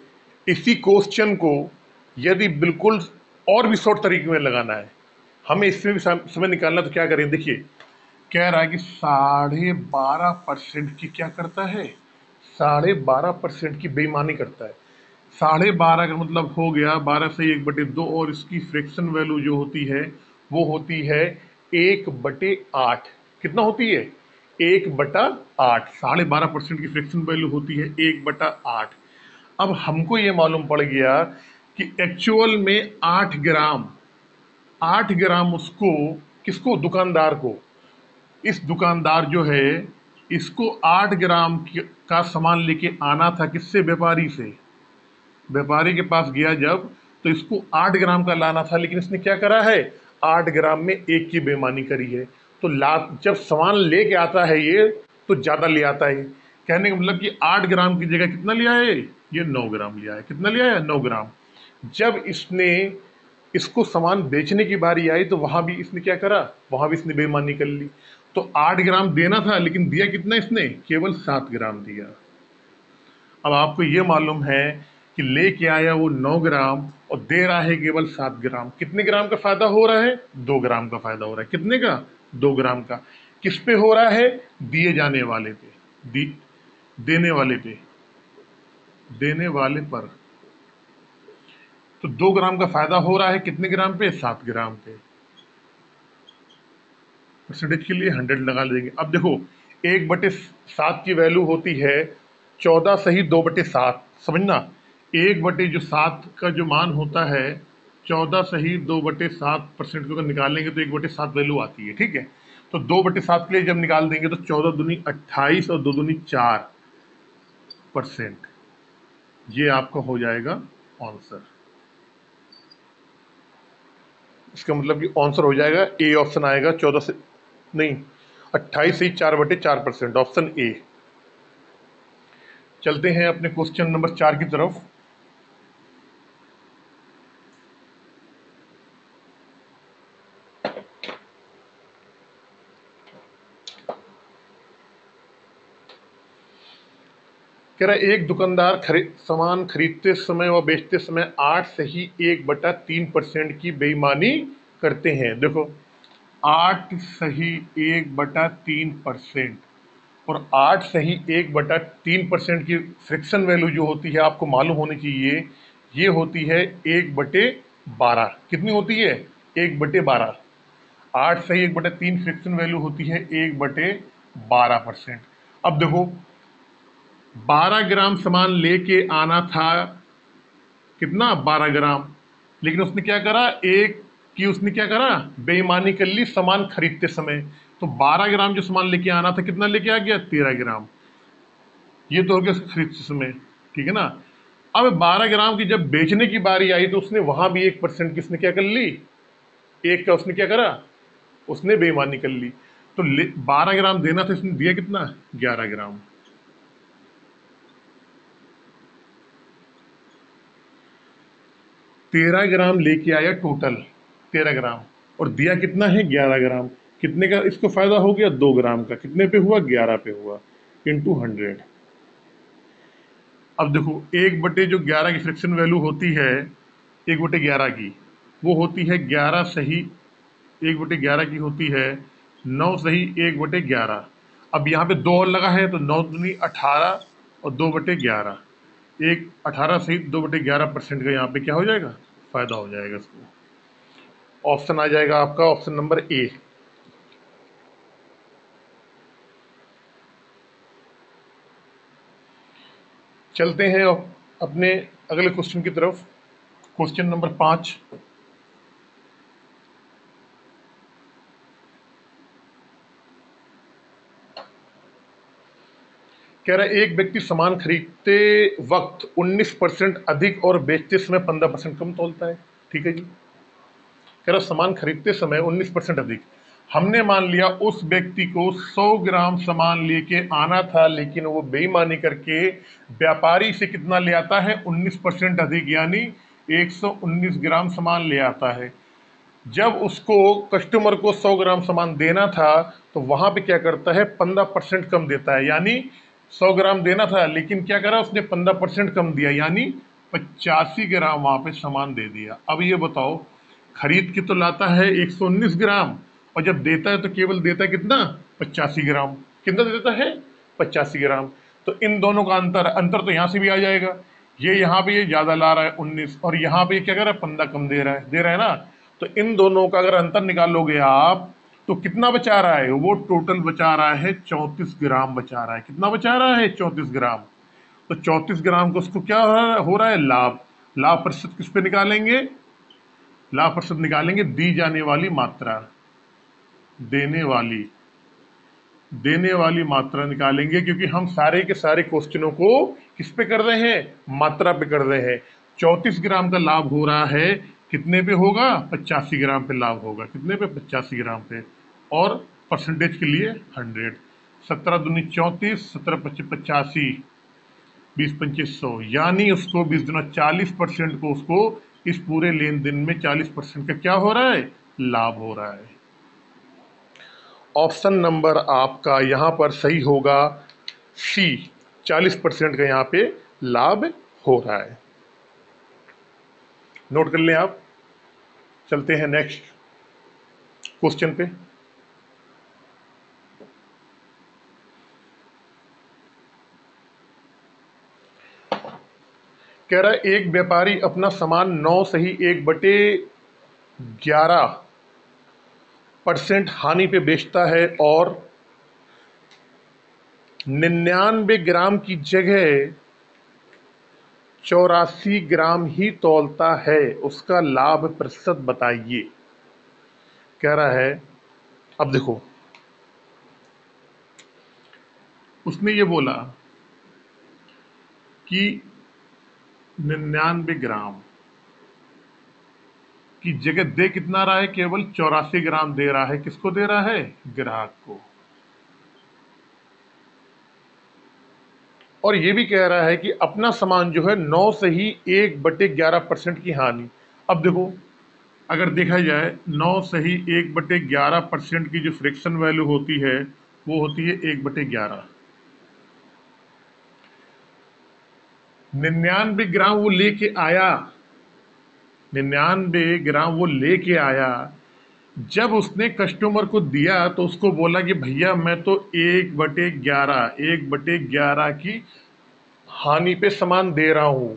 इसी क्वेश्चन को यदि बिल्कुल और भी शॉर्ट तरीके में लगाना है, हमें इसमें भी समय निकालना, तो क्या करें। देखिए, कह रहा है कि 12.5% की क्या करता है, 12.5% की बेईमानी करता है। 12.5 का मतलब हो गया 12 से 1/2, और इसकी फ्रैक्शन वैल्यू जो होती है वो होती है 1/8। कितना होती है, 1/8। 12.5% की फ्रैक्शन वैल्यू होती है 1/8। अब हमको ये मालूम पड़ गया कि एक्चुअल में 8 ग्राम, 8 ग्राम उसको, किसको, दुकानदार को, इस दुकानदार जो है इसको 8 ग्राम का सामान लेके आना था, किससे, व्यापारी से। व्यापारी के पास गया जब, तो इसको 8 ग्राम का लाना था, लेकिन इसने क्या करा है, 8 ग्राम में 1 की बेईमानी करी है। तो जब सामान लेके आता है ये, तो ज्यादा ले आता है। कहने का मतलब कि 8 ग्राम की जगह कितना लिया है, ये 9 ग्राम लिया है। कितना लिया है, 9 ग्राम। जब इसने इसको सामान बेचने की बारी आई तो वहां भी इसने क्या करा, वहां भी इसने बेईमानी कर ली। तो 8 ग्राम देना था, लेकिन दिया कितना इसने, केवल 7 ग्राम दिया। अब आपको ये मालूम है कि लेके आया वो 9 ग्राम और दे रहा है केवल 7 ग्राम। कितने ग्राम का फायदा हो रहा है, 2 ग्राम का फायदा हो रहा है। कितने का, 2 ग्राम का। किस पे हो रहा है, दिए जाने वाले पे, देने वाले पे, देने वाले पर। तो 2 ग्राम का फायदा हो रहा है कितने ग्राम पे? 7 ग्राम पे। परसेंटेज के लिए 100 लगा लेंगे। अब देखो 1/7 की वैल्यू होती है 14 सही 2/7, समझना। 1/7 का जो मान होता है 14 सही 2/7% को अगर निकालेंगे तो 1/7 वैल्यू आती है, ठीक है। तो 2/7 के लिए जब निकाल देंगे तो 14 दूनी 28 और 2 दूनी 4%। ये आपका हो जाएगा आंसर। इसका मतलब कि आंसर हो जाएगा ए ऑप्शन आएगा, 14 से नहीं 28 से 4/4%, ऑप्शन ए। चलते हैं अपने क्वेश्चन नंबर 4 की तरफ। कह रहा है एक दुकानदार सामान खरीदते समय व बेचते समय 8 सही 1/3% की बेईमानी करते हैं। देखो 8 सही 1/3% और 8 सही 1/3% की फ्रिक्शन वैल्यू जो होती है आपको मालूम होनी चाहिए, ये होती है 1/12। कितनी होती है? 1/12। 8 सही 1/3 फ्रिक्शन वैल्यू होती है 1/12%। अब देखो 12 ग्राम सामान लेके आना था, कितना? 12 ग्राम। लेकिन उसने क्या करा, उसने क्या करा, बेईमानी कर ली सामान खरीदते समय। तो 12 ग्राम जो सामान लेके आना था कितना लेके आ गया? 13 ग्राम। ये तो हो गया खरीदते समय, ठीक है ना। अब 12 ग्राम की जब बेचने की बारी आई तो उसने वहां भी 1% की उसने क्या कर ली, एक का उसने क्या करा, उसने बेईमानी कर ली। तो 12 ग्राम देना था, इसने दिया कितना? 11 ग्राम। 13 ग्राम लेके आया टोटल, 13 ग्राम, और दिया कितना है? 11 ग्राम। कितने का इसको फायदा हो गया? 2 ग्राम का। कितने पे हुआ? 11 पे हुआ, इंटू 100। अब देखो 1/11 की फ्रिक्शन वैल्यू होती है 1/11 की, वो होती है 11 सही 1/11 की होती है 9 सही 1/11। अब यहाँ पे 2 और लगा है तो 9 दूनी 18 और 2/11, एक 18 सही 2/11% का यहाँ पे क्या हो जाएगा? फायदा हो जाएगा इसको। ऑप्शन आ जाएगा आपका ऑप्शन नंबर ए। चलते हैं अपने अगले क्वेश्चन की तरफ। Question number 5। कह रहा है एक व्यक्ति सामान खरीदते वक्त 19% अधिक और बेचते समय 15% कम तोलता है, ठीक है जी। कह रहा सामान खरीदते समय 19% अधिक, हमने मान लिया उस व्यक्ति को 100 ग्राम सामान लेके आना था, लेकिन वो बेईमानी करके व्यापारी से कितना ले आता है? 19% अधिक, यानी 119 ग्राम सामान ले आता है। जब उसको कस्टमर को 100 ग्राम सामान देना था तो वहां पे क्या करता है? 15% कम देता है, यानी 100 ग्राम देना था लेकिन क्या करा उसने? 15% कम दिया, यानी 85 ग्राम वहां पे सामान दे दिया। अब ये बताओ, खरीद के तो लाता है 119 ग्राम और जब देता है तो केवल देता है कितना? 85 ग्राम। कितना देता है? 85 ग्राम। तो इन दोनों का अंतर, तो यहाँ से भी आ जाएगा। ये यहाँ पे ये ज्यादा ला रहा है 19 और यहाँ पे क्या कर रहा है? 15 कम दे रहा है ना। तो इन दोनों का अगर अंतर निकालोगे आप तो कितना बचा रहा है? वो टोटल बचा रहा है 34 ग्राम बचा रहा है। कितना बचा रहा है? 34 ग्राम। तो 34 ग्राम को उसको क्या हो रहा है? लाभ। लाभ प्रतिशत किस पे निकालेंगे? लाभ प्रतिशत निकालेंगे दी जाने वाली मात्रा, देने वाली मात्रा निकालेंगे, क्योंकि हम सारे के सारे क्वेश्चनों को किस पे कर रहे हैं? मात्रा पे कर रहे हैं। 34 ग्राम का लाभ हो रहा है, कितने पे होगा? 85 ग्राम पे लाभ होगा। कितने पे? 85 ग्राम पे। और परसेंटेज के लिए 100। 17 दूनी 34, 17 पच्चीस 85, 20 25 100, यानी उसको 20 दुना 40% को उसको इस पूरे लेन देन में 40% का क्या हो रहा है? लाभ हो रहा है। ऑप्शन नंबर आपका यहाँ पर सही होगा सी, 40% का यहाँ पे लाभ हो रहा है। नोट कर लें आप। चलते हैं नेक्स्ट क्वेश्चन पे। कह रहा है एक व्यापारी अपना सामान 9 सही 1/11% हानि पे बेचता है और 99 ग्राम की जगह 84 ग्राम ही तौलता है, उसका लाभ प्रतिशत बताइए। कह रहा है अब देखो, उसने ये बोला कि 99 ग्राम की जगह दे कितना रहा है, केवल 84 ग्राम दे रहा है। किसको दे रहा है? ग्राहक को। और ये भी कह रहा है कि अपना सामान जो है 9 सही 1/11% की हानि। अब देखो, अगर देखा जाए 9 सही 1/11% की जो फ्रिक्शन वैल्यू होती है वो होती है 1/11। 99 ग्राम वो लेके आया, 99 ग्राम वो लेके आया। जब उसने कस्टमर को दिया तो उसको बोला कि भैया मैं तो 1/11 की हानि पे सामान दे रहा हूं।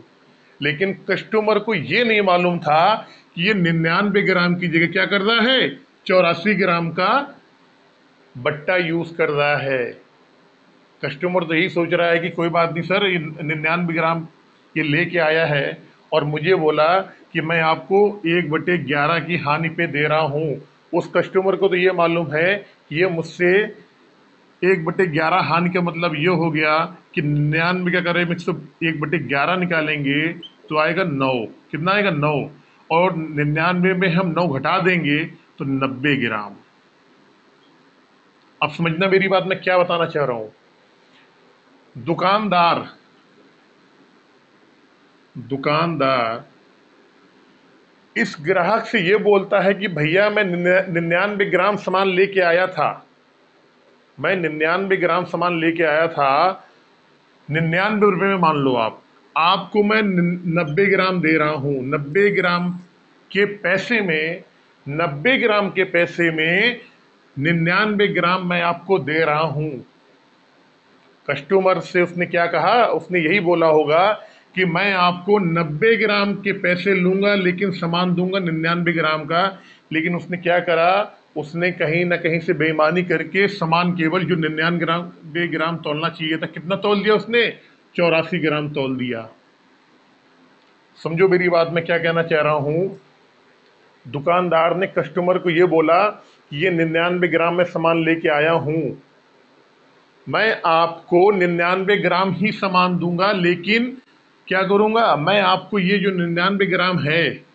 लेकिन कस्टमर को ये नहीं मालूम था कि ये 99 ग्राम की जगह क्या कर रहा है, 84 ग्राम का बट्टा यूज कर रहा है। कस्टमर तो यही सोच रहा है कि कोई बात नहीं सर, ये 99 ग्राम ये लेके आया है और मुझे बोला कि मैं आपको 1/11 की हानि पे दे रहा हूं। उस कस्टमर को तो ये मालूम है कि ये मुझसे 1/11 हानि का मतलब ये हो गया कि 99 का करें 1/11 निकालेंगे तो आएगा 9। कितना आएगा? 9। और 99 में हम 9 घटा देंगे तो 90 ग्राम। अब समझना मेरी बात, मैं क्या बताना चाह रहा हूं। दुकानदार दुकानदार इस ग्राहक से ये बोलता है कि भैया मैं 99 ग्राम सामान लेके आया था, मैं 99 ग्राम सामान लेके आया था, 99 रुपए में मान लो आप, आपको मैं 90 ग्राम दे रहा हूं। 90 ग्राम के पैसे में, 90 ग्राम के पैसे में 99 ग्राम मैं आपको दे रहा हूं। कस्टमर से उसने क्या कहा? उसने यही बोला होगा कि मैं आपको 90 ग्राम के पैसे लूंगा लेकिन सामान दूंगा 99 ग्राम का। लेकिन उसने क्या करा? उसने कहीं ना कहीं से बेईमानी करके सामान केवल जो 99 ग्राम तौलना चाहिए था, कितना तौल दिया उसने? 84 ग्राम तौल दिया। समझो मेरी बात, मैं क्या कहना चाह रहा हूं। दुकानदार ने कस्टमर को यह बोला कि ये 99 ग्राम में सामान लेके आया हूं, मैं आपको 99 ग्राम ही सामान दूंगा, लेकिन क्या करूंगा मैं आपको ये जो 99 ग्राम है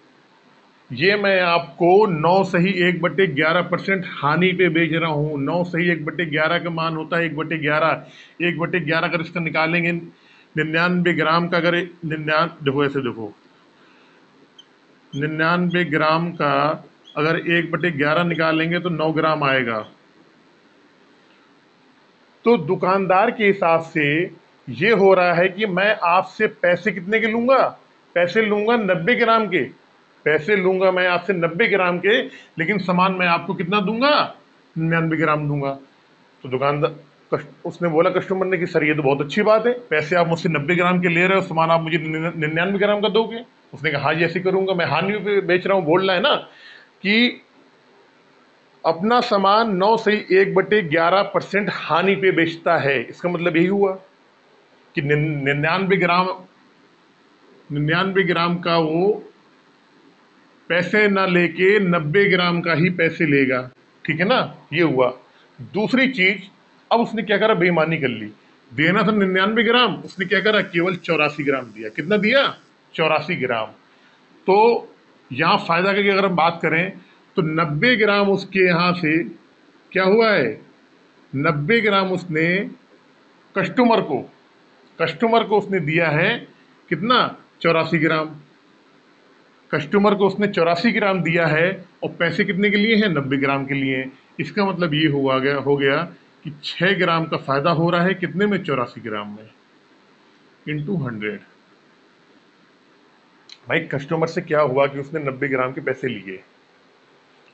ये मैं आपको 9 सही 1/11% हानि पे बेच रहा हूँ। 9 सही 1/11 का मान होता है 1/11। 1/11 अगर इसका निकालेंगे 99 ग्राम का, अगर 99, देखो ऐसे देखो, 99 ग्राम का अगर 1/11 निकालेंगे तो 9 ग्राम आएगा। तो दुकानदार के हिसाब से ये हो रहा है कि मैं आपसे पैसे कितने के लूंगा? पैसे लूंगा 90 ग्राम के, पैसे लूंगा मैं आपसे 90 ग्राम के, लेकिन सामान मैं आपको कितना दूंगा? 99 ग्राम दूंगा। तो दुकानदार उसने बोला कस्टमर ने कि सर ये तो बहुत अच्छी बात है, पैसे आप मुझसे 90 ग्राम के ले रहे हो, सामान आप मुझे 99 ग्राम का दोगे। उसने कहा हाँ जी ऐसे करूंगा, मैं हानि पे बेच रहा हूँ। बोल रहा है ना कि अपना सामान 9 सही 1/11% हानि पे बेचता है। इसका मतलब यही हुआ कि 99 ग्राम का वो पैसे ना लेके 90 ग्राम का ही पैसे लेगा। ठीक है ना? ये हुआ। दूसरी चीज, अब उसने क्या करा? बेईमानी कर ली। देना था 99 ग्राम, उसने क्या करा? केवल 84 ग्राम दिया। कितना दिया? 84 ग्राम। तो यहां फायदा की अगर हम बात करें तो 90 ग्राम उसके यहां से क्या हुआ है? 90 ग्राम उसने कस्टमर को कस्टमर को उसने दिया है कितना? 84 ग्राम। कस्टमर को उसने 84 ग्राम दिया है और पैसे कितने के लिए हैं? 90 ग्राम के लिए। इसका मतलब ये हो गया कि 6 ग्राम का फायदा हो रहा है कितने में? 84 ग्राम में, इंटू 100। भाई कस्टमर से क्या हुआ कि उसने 90 ग्राम के पैसे लिए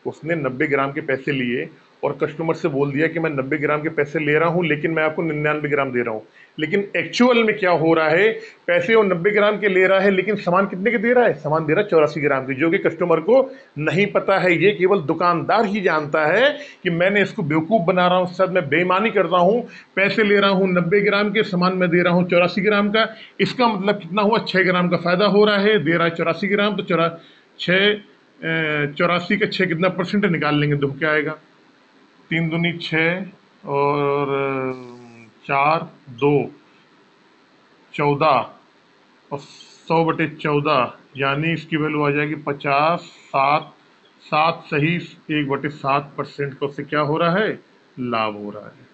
उसने 90 ग्राम के पैसे लिए और कस्टमर से बोल दिया कि मैं 90 ग्राम के पैसे ले रहा हूं, लेकिन मैं आपको 99 ग्राम दे रहा हूं। लेकिन एक्चुअल में क्या हो रहा है, पैसे वो 90 ग्राम के ले रहा है, लेकिन सामान कितने के दे रहा है, सामान दे रहा है 84 ग्राम के, जो कि कस्टमर को नहीं पता है। ये केवल दुकानदार ही जानता है कि मैंने इसको बेवकूफ बना रहा हूं, साथ मैं बेईमानी कर रहा हूं, पैसे ले रहा हूं 90 ग्राम के, सामान मैं दे रहा हूं 84 ग्राम का। इसका मतलब कितना हुआ, 6 ग्राम का फायदा हो रहा है, दे रहा है 84 ग्राम, तो 84 का 6 कितना परसेंट निकाल लेंगे, देखो क्या आएगा, 3 दूनी 6 और 4 2 14 और 100/14, यानी इसकी वैल्यू आ जाएगी 50। 7 7 सही 1/7% का उससे क्या हो रहा है, लाभ हो रहा है।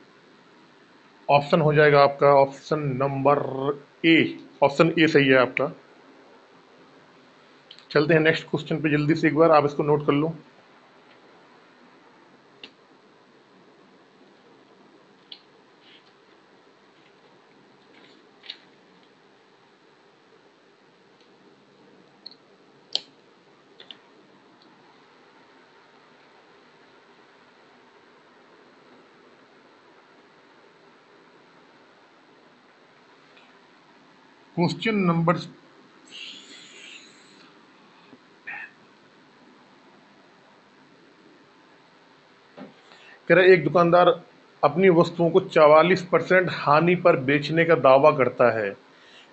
ऑप्शन हो जाएगा आपका option number A. Option A सही है आपका। चलते हैं नेक्स्ट क्वेश्चन पे जल्दी से, एक बार आप इसको नोट कर लो। क्वेश्चन नंबर, कह रहे एक दुकानदार अपनी वस्तुओं को 44% हानि पर बेचने का दावा करता है,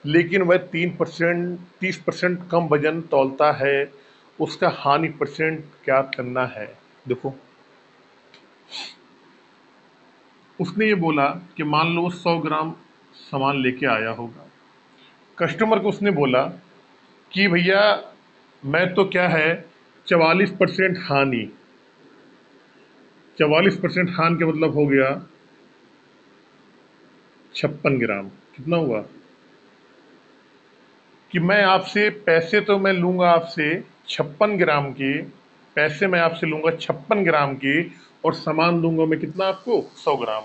लेकिन वह 30% कम वजन तौलता है। उसका हानि परसेंट क्या करना है। देखो, उसने ये बोला कि मान लो 100 ग्राम सामान लेके आया होगा। कस्टमर को उसने बोला कि भैया मैं तो क्या है 44% हानि, 44% हानि का मतलब हो गया 56 ग्राम। कितना हुआ कि मैं आपसे पैसे तो मैं लूंगा आपसे 56 ग्राम के, पैसे मैं आपसे लूंगा 56 ग्राम के, और सामान दूंगा मैं कितना आपको 100 ग्राम।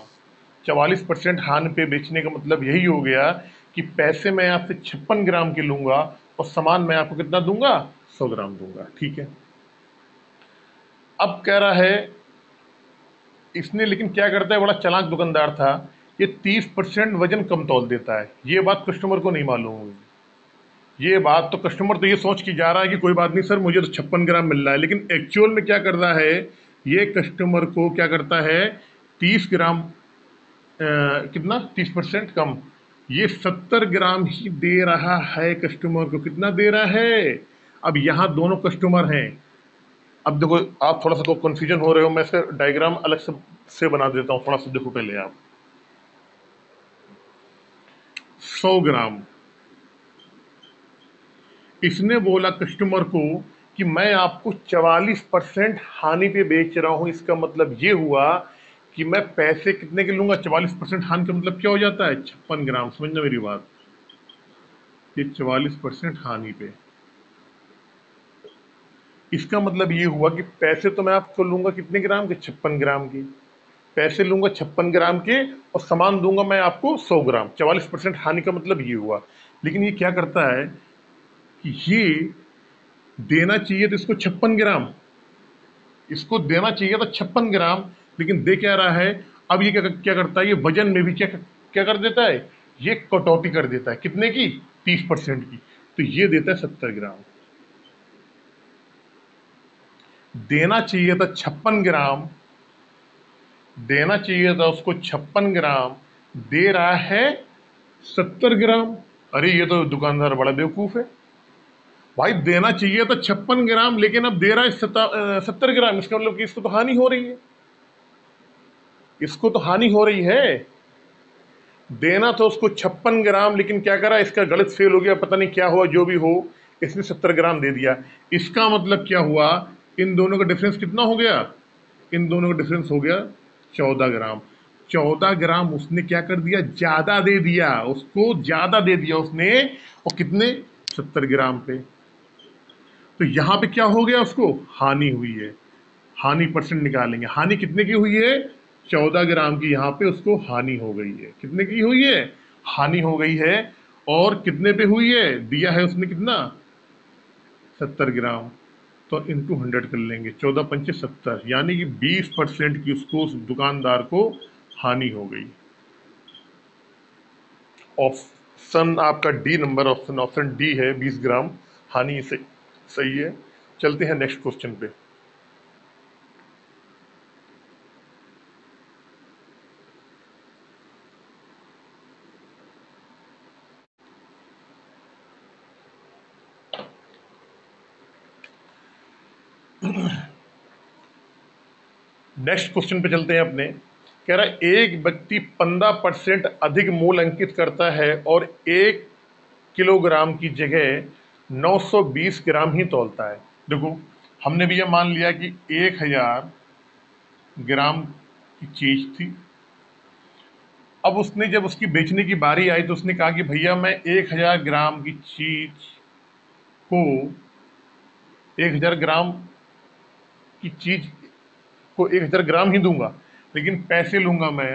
44% हानि पे बेचने का मतलब यही हो गया कि पैसे मैं आपसे 56 ग्राम के लूंगा और सामान मैं आपको कितना दूंगा, 100 ग्राम दूंगा। ठीक है। अब कह रहा है इसने, लेकिन क्या करता है, बड़ा चालाक दुकानदार था, ये 30% वजन कम तौल देता है। ये बात कस्टमर को नहीं मालूम होगी। ये बात तो कस्टमर तो ये सोच के जा रहा है कि कोई बात नहीं सर, मुझे तो 56 ग्राम मिल रहा है, लेकिन एक्चुअल में क्या कर रहा है, ये कस्टमर को क्या करता है, 30 ग्राम कितना 30% कम, ये 70 ग्राम ही दे रहा है कस्टमर को। कितना दे रहा है। अब यहाँ दोनों कस्टमर हैं। अब देखो, आप थोड़ा सा तो कंफ्यूजन हो रहे हो, मैं इसका डायग्राम अलग से बना देता हूँ, थोड़ा सा देखो पहले आप। 100 ग्राम इसने बोला कस्टमर को कि मैं आपको 44% हानि पे बेच रहा हूं। इसका मतलब ये हुआ कि मैं पैसे कितने के लूंगा, 44% हानि का मतलब क्या हो जाता है, 56 ग्राम। समझना मेरी बात, ये 44% हानि पे, इसका मतलब ये हुआ कि पैसे तो मैं आपको लूंगा कितने ग्राम के, 56 ग्राम के, पैसे लूंगा 56 ग्राम के और सामान दूंगा मैं आपको 100 ग्राम। 44% हानि का मतलब ये हुआ। लेकिन ये क्या करता है कि ये देना चाहिए तो इसको 56 ग्राम, इसको देना चाहिए था 56 ग्राम, लेकिन दे क्या रहा है, अब ये क्या क्या करता है, ये वजन में भी क्या क्या कर देता है, ये कटौती कर देता है। कितने की, 30% की। तो ये देता है 70 ग्राम। देना चाहिए था 56 ग्राम, देना चाहिए था उसको 56 ग्राम, दे रहा है 70 ग्राम। अरे ये तो दुकानदार बड़ा बेवकूफ है भाई, देना चाहिए था 56 ग्राम, लेकिन अब दे रहा है 70 ग्राम। इसका मतलब कि इसको तो हानि हो रही है, इसको तो हानि हो रही है। देना तो उसको 56 ग्राम, लेकिन क्या करा, इसका गलत फेल हो गया, पता नहीं क्या हुआ, जो भी हो, इसने 70 ग्राम दे दिया। इसका मतलब क्या हुआ, इन दोनों का डिफरेंस कितना हो गया, इन दोनों का डिफरेंस हो गया 14 ग्राम। 14 ग्राम उसने क्या कर दिया, ज्यादा दे दिया, उसको ज्यादा दे दिया उसने, और कितने, 70 ग्राम पे। तो यहां पे क्या हो गया, उसको हानि हुई है। हानि परसेंट निकालेंगे, हानि कितने की हुई है, 14 ग्राम की, यहाँ पे उसको हानि हो गई है। कितने की हुई है, हानि हो गई है। और कितने पे हुई है, दिया है उसने कितना, 70 ग्राम। तो इंटू 100 कर लेंगे, 14×5 = 70, यानी कि 20% की उसको, उस दुकानदार को हानि हो गई। ऑप्शन आपका D number option, option D है, 20 ग्राम हानि से सही है। चलते हैं नेक्स्ट क्वेश्चन पे। नेक्स्ट क्वेश्चन पे चलते हैं अपने। कह रहा है एक व्यक्ति 15% अधिक मूल अंकित करता है और 1 किलोग्राम की जगह 920 ग्राम ही तौलता है। देखो, हमने भी ये मान लिया कि 1000 ग्राम की चीज थी। अब उसने, जब उसकी बेचने की बारी आई तो उसने कहा कि भैया मैं 1000 ग्राम की चीज को, 1000 ग्राम की चीज को 1000 ग्राम ही दूंगा, लेकिन पैसे लूंगा मैं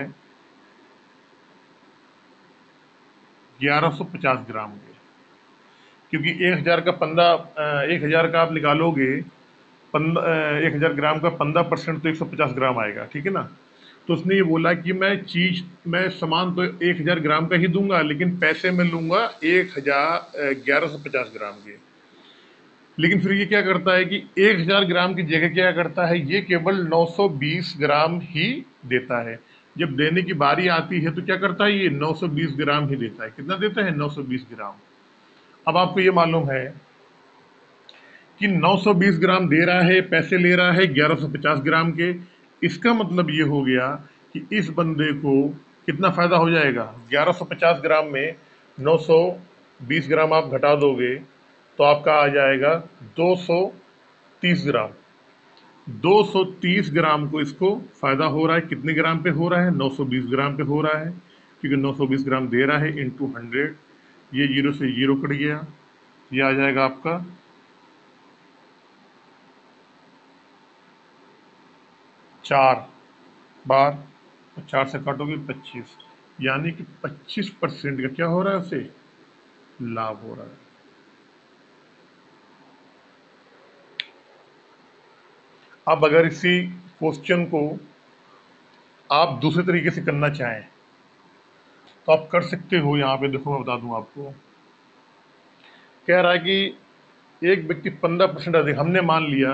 1150 ग्राम के। क्योंकि 1000 का आप निकालोगे, 1000 ग्राम का 15% तो 150 ग्राम आएगा, ठीक है ना। तो उसने ये बोला कि मैं सामान तो 1000 ग्राम का ही दूंगा, लेकिन पैसे में लूंगा 1150 ग्राम के। लेकिन फिर ये क्या करता है कि 1000 ग्राम की जगह क्या करता है, ये केवल 920 ग्राम ही देता है। जब देने की बारी आती है तो क्या करता है, ये 920 ग्राम ही देता है। कितना देता है, 920 ग्राम। अब आपको ये मालूम है कि 920 ग्राम दे रहा है, पैसे ले रहा है 1150 ग्राम के। इसका मतलब ये हो गया कि इस बंदे को कितना फायदा हो जाएगा। 1150 ग्राम में 920 ग्राम आप घटा दोगे तो आपका आ जाएगा 230 ग्राम। 230 ग्राम को इसको फायदा हो रहा है। कितने ग्राम पे हो रहा है, 920 ग्राम पे हो रहा है, क्योंकि 920 ग्राम दे रहा है इंटू 100। ये जीरो से जीरो कट गया, ये आ जाएगा आपका 4 बार, तो 4 से काटोगे 25, यानी कि 25% का क्या हो रहा है, उसे लाभ हो रहा है। अब अगर इसी क्वेश्चन को आप दूसरे तरीके से करना चाहें तो आप कर सकते हो। यहाँ पे देखो, मैं बता दूं आपको। कह रहा है कि एक व्यक्ति 15% अधिक, हमने मान लिया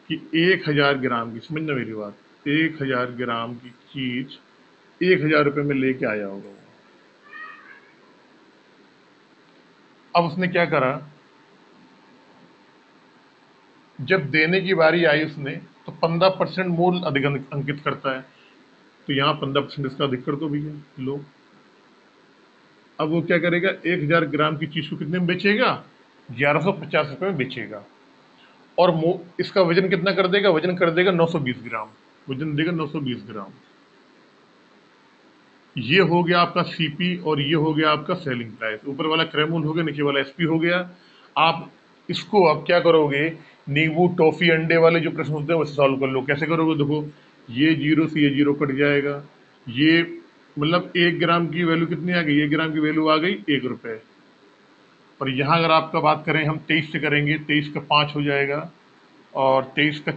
कि 1000 ग्राम की, समझना मेरी बात, 1000 ग्राम की चीज 1000 रुपये में लेके आया होगा वो। अब उसने क्या करा, जब देने की बारी आई उसने, तो 15% मूल अधिक अंकित करता है। तो यहाँ 15% इसका अधिक कर दो भैया, लो। अब वो क्या करेगा, 1000 ग्राम की चीज को कितने में बेचेगा, 1150 रुपये में बेचेगा। और इसका वजन कितना कर देगा, वजन कर देगा 920 ग्राम, वजन देगा 920 ग्राम। ये हो गया आपका सीपी और ये हो गया आपका सेलिंग प्राइस। ऊपर वाला क्रैमूल हो गया, नीचे वाला एसपी हो गया। आप इसको अब क्या करोगे, नींबू टॉफी अंडे वाले जो प्रश्न होते हैं वैसे सॉल्व कर लो। कैसे करोगे, देखो, ये जीरो से ये जीरो कट जाएगा। ये मतलब 1 ग्राम की वैल्यू कितनी आ गई, 1 ग्राम की वैल्यू आ गई 1 रुपये। और यहाँ अगर आपका बात करें, हम 23 से करेंगे, 23 का 5 हो जाएगा और 23 का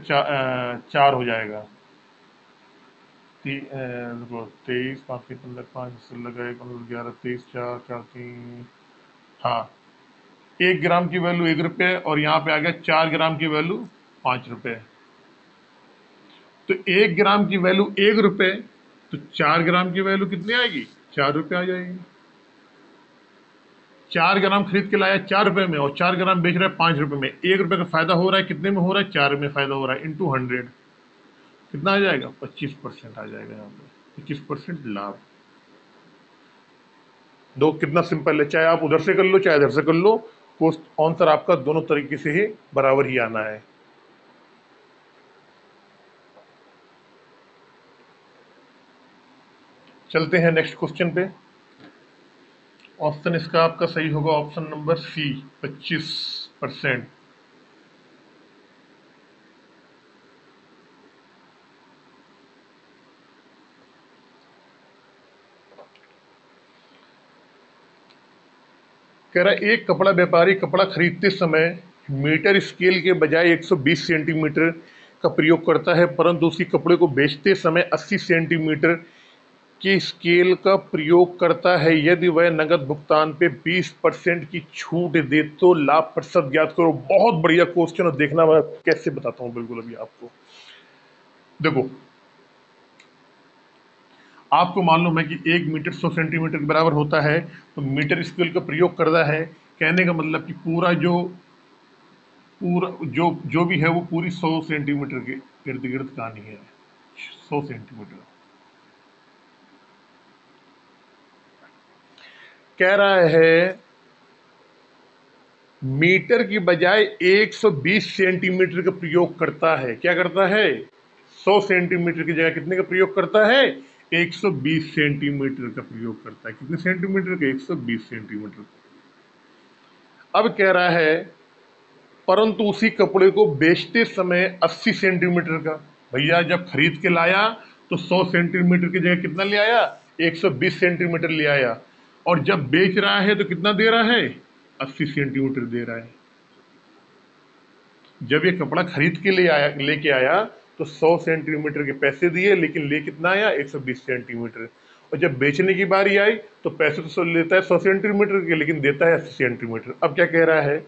4 हो जाएगा। देखो, 23 5 के 15, 5 16 लगाए, 11 23 4 4 3, हाँ, 1 ग्राम की वैल्यू 1 रुपये और यहाँ पे आ गया 4 ग्राम की वैल्यू 5 रुपये। तो 1 ग्राम की वैल्यू 1 रुपये, तो 4 ग्राम की वैल्यू कितनी आएगी, 4 रुपये आ जाएगी। 4 ग्राम खरीद के लाया 4 रुपये में और 4 ग्राम बेच रहा है 5 रुपये में। 1 रुपये का फायदा हो रहा है, कितने में हो रहा है, 4 में फायदा हो रहा है, इंटू 100 कितना आ जाएगा, 25% आ जाएगा। यहाँ पे 25% लाभ। दो, कितना सिंपल है, चाहे आप उधर से कर लो चाहे इधर से कर लो, आंसर आपका दोनों तरीके से ही बराबर ही आना है। चलते हैं नेक्स्ट क्वेश्चन पे। ऑप्शन इसका आपका सही होगा ऑप्शन नंबर सी, 25%। कह रहा है एक कपड़ा व्यापारी कपड़ा खरीदते समय मीटर स्केल के बजाय 120 सेंटीमीटर का प्रयोग करता है, परंतु उसी कपड़े को बेचते समय 80 सेंटीमीटर के स्केल का प्रयोग करता है। यदि वह नगद भुगतान पे 20% की छूट दे तो लाभ प्रतिशत ज्ञात करो। बहुत बढ़िया क्वेश्चन, और देखना मैं कैसे बताता हूं बिल्कुल अभी आपको। देखो, आपको मालूम है कि 1 मीटर 100 सेंटीमीटर के बराबर होता है, तो मीटर स्केल का प्रयोग करता है। कहने का मतलब कि पूरा जो भी है वो पूरी 100 सेंटीमीटर के इर्द गिर्द कहानी है। 100 सेंटीमीटर कह रहा है, मीटर की बजाय 120 सेंटीमीटर का प्रयोग करता है। क्या करता है? 100 सेंटीमीटर की जगह कितने का प्रयोग करता है? 120 सेंटीमीटर का प्रयोग करता है। कितने सेंटीमीटर का? 120 सेंटीमीटर। अब कह रहा है, परंतु उसी कपड़े को बेचते समय 80 सेंटीमीटर का। भैया जब खरीद के लाया तो 100 सेंटीमीटर की जगह कितना ले आया? 120 सेंटीमीटर ले आया। और जब बेच रहा है तो कितना दे रहा है? 80 सेंटीमीटर दे रहा है। जब ये कपड़ा खरीद के लेके आया तो 100 सेंटीमीटर के पैसे दिए, लेकिन ले कितना आया? 120 सेंटीमीटर। और जब बेचने की बारी आई तो पैसे तो लेता है 100 सेंटीमीटर के, लेकिन देता है 80 सेंटीमीटर। अब क्या कह रहा है?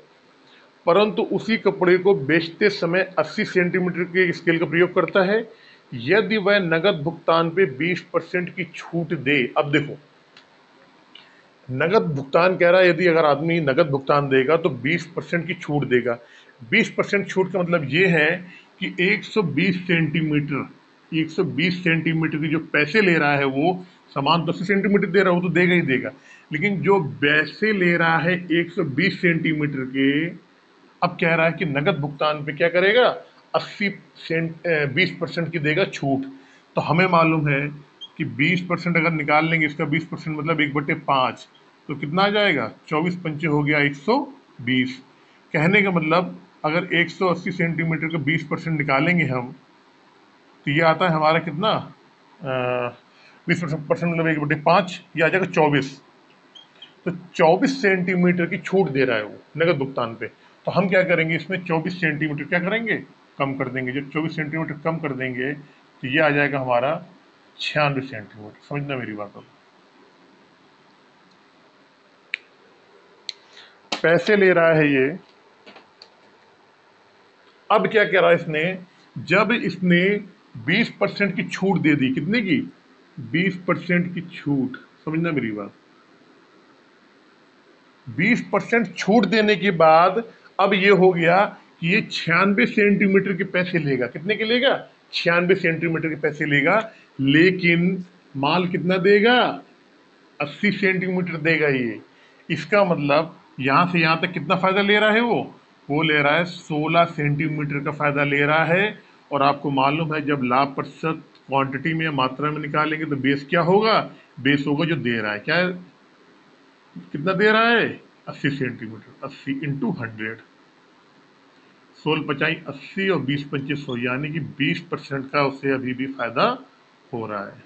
परंतु उसी कपड़े को बेचते समय 80 सेंटीमीटर के स्केल का प्रयोग करता है, यदि वह नगद भुगतान पे 20% की छूट दे। अब देखो, नगद भुगतान कह रहा है, यदि अगर आदमी नगद भुगतान देगा तो 20% की छूट देगा। 20% छूट का मतलब ये है कि 120 सेंटीमीटर 120 सेंटीमीटर की जो पैसे ले रहा है, वो सामान 10 सेंटीमीटर दे रहा है, वो तो देगा ही देगा, लेकिन जो पैसे ले रहा है 120 सेंटीमीटर के, अब कह रहा है कि नगद भुगतान पे क्या करेगा? 20% की देगा छूट। तो हमें मालूम है कि 20% अगर निकाल लेंगे, इसका 20% मतलब 1/5, तो कितना आ जाएगा? 24 पंचे हो गया 120। कहने का मतलब अगर 180 सेंटीमीटर का 20% निकालेंगे हम, तो ये आता है हमारा कितना? 20% मतलब 1/5, ये आ जाएगा 24। तो 24 सेंटीमीटर की छूट दे रहा है वो नगद भुगतान पे। तो हम क्या करेंगे, इसमें 24 सेंटीमीटर क्या करेंगे? कम कर देंगे। जब 24 सेंटीमीटर कम कर देंगे तो ये आ जाएगा हमारा 96 सेंटीमीटर। समझना मेरी बात। अब पैसे ले रहा है ये। अब क्या कह रहा है इसने? जब इसने 20% की छूट दे दी, कितने की? 20% की छूट। समझना मेरी बात। 20% छूट देने के बाद अब ये हो गया कि ये 96 सेंटीमीटर के पैसे लेगा। कितने के लेगा? 96 सेंटीमीटर के पैसे लेगा, लेकिन माल कितना देगा? 80 सेंटीमीटर देगा ये। इसका मतलब यहां से यहां तक कितना फायदा ले रहा है वो ले रहा है 16 सेंटीमीटर का फायदा ले रहा है। और आपको मालूम है, जब लाभ प्रतिशत क्वांटिटी में या मात्रा में निकालेंगे तो बेस क्या होगा? बेस होगा जो दे रहा है। क्या कितना दे रहा है? 80 सेंटीमीटर। 80 इंटू 100, 16 पचाई 80 और 20 पंचे 100, यानी कि 20% का उसे अभी भी फायदा हो रहा है।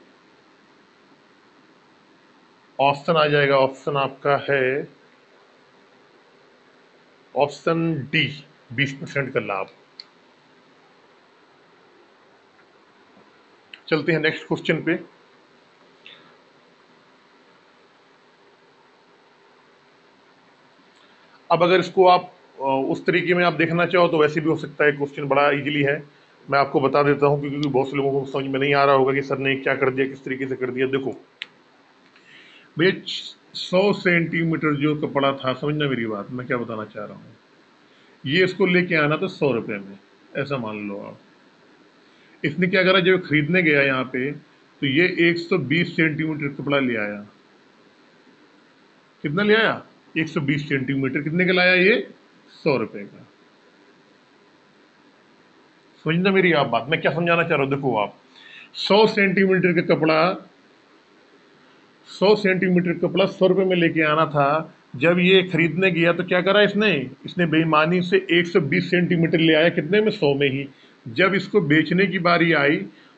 ऑप्शन आ जाएगा, ऑप्शन आपका है ऑप्शन डी, 20% का लाभ। चलते हैं नेक्स्ट क्वेश्चन पे। अब अगर इसको आप उस तरीके में आप देखना चाहो तो वैसे भी हो सकता है। क्वेश्चन बड़ा इजीली है, मैं आपको बता देता हूं, क्योंकि बहुत से लोगों को समझ में नहीं आ रहा होगा कि सर ने क्या कर दिया, किस तरीके से कर दिया। देखो भैया, 100 सेंटीमीटर जो कपड़ा था, समझना मेरी बात, मैं क्या बताना चाह रहा हूँ। ये इसको लेके आना था 100 रुपये में, ऐसा मान लो आप। इसने क्या करा, जब खरीदने गया यहाँ पे, तो ये 120 सेंटीमीटर कपड़ा ले आया। कितना ले आया? 120 सेंटीमीटर। कितने का लाया ये? 100 रुपए का। समझना मेरी आप बात, मैं क्या समझाना चाह रहा हूं। देखो आप, 100 सेंटीमीटर का कपड़ा 100 सेंटीमीटर कपड़ा 100 रुपए में लेके आना था। जब ये खरीदने गया तो क्या करा इसने? इसने बेईमानी से 120 सेंटीमीटर ले आया। कितने में? 100 में ही। जब इसको बेचने की बारी आई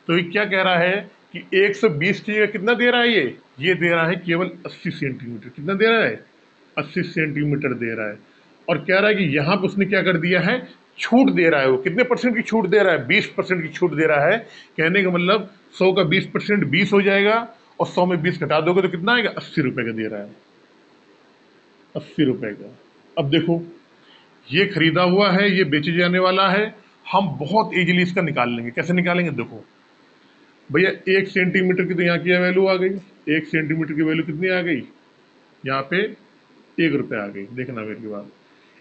तो ये क्या कह रहा है कि 120 की जगह कितना दे रहा है ये दे रहा है केवल 80 सेंटीमीटर। कितना दे रहा है? 80 सेंटीमीटर दे रहा है। और कह रहा है कि यहाँ पे उसने क्या कर दिया है, छूट दे रहा है। वो कितने परसेंट की छूट दे रहा है, 20% की छूट दे रहा है। कहने का मतलब 100 का 20% 20 हो जाएगा, और 100 में 20 घटा दोगे तो कितना आएगा, 80 रुपए का दे रहा है, 80 रुपए का। अब देखो, ये खरीदा हुआ है, ये बेचे जाने वाला है। हम बहुत इजीली इसका निकाल लेंगे। कैसे निकालेंगे, देखो भैया, 1 सेंटीमीटर की तो यहाँ की वैल्यू आ गई। 1 सेंटीमीटर की वैल्यू कितनी आ गई, यहाँ पे 1 रुपये आ गई। देखना मेरी बात,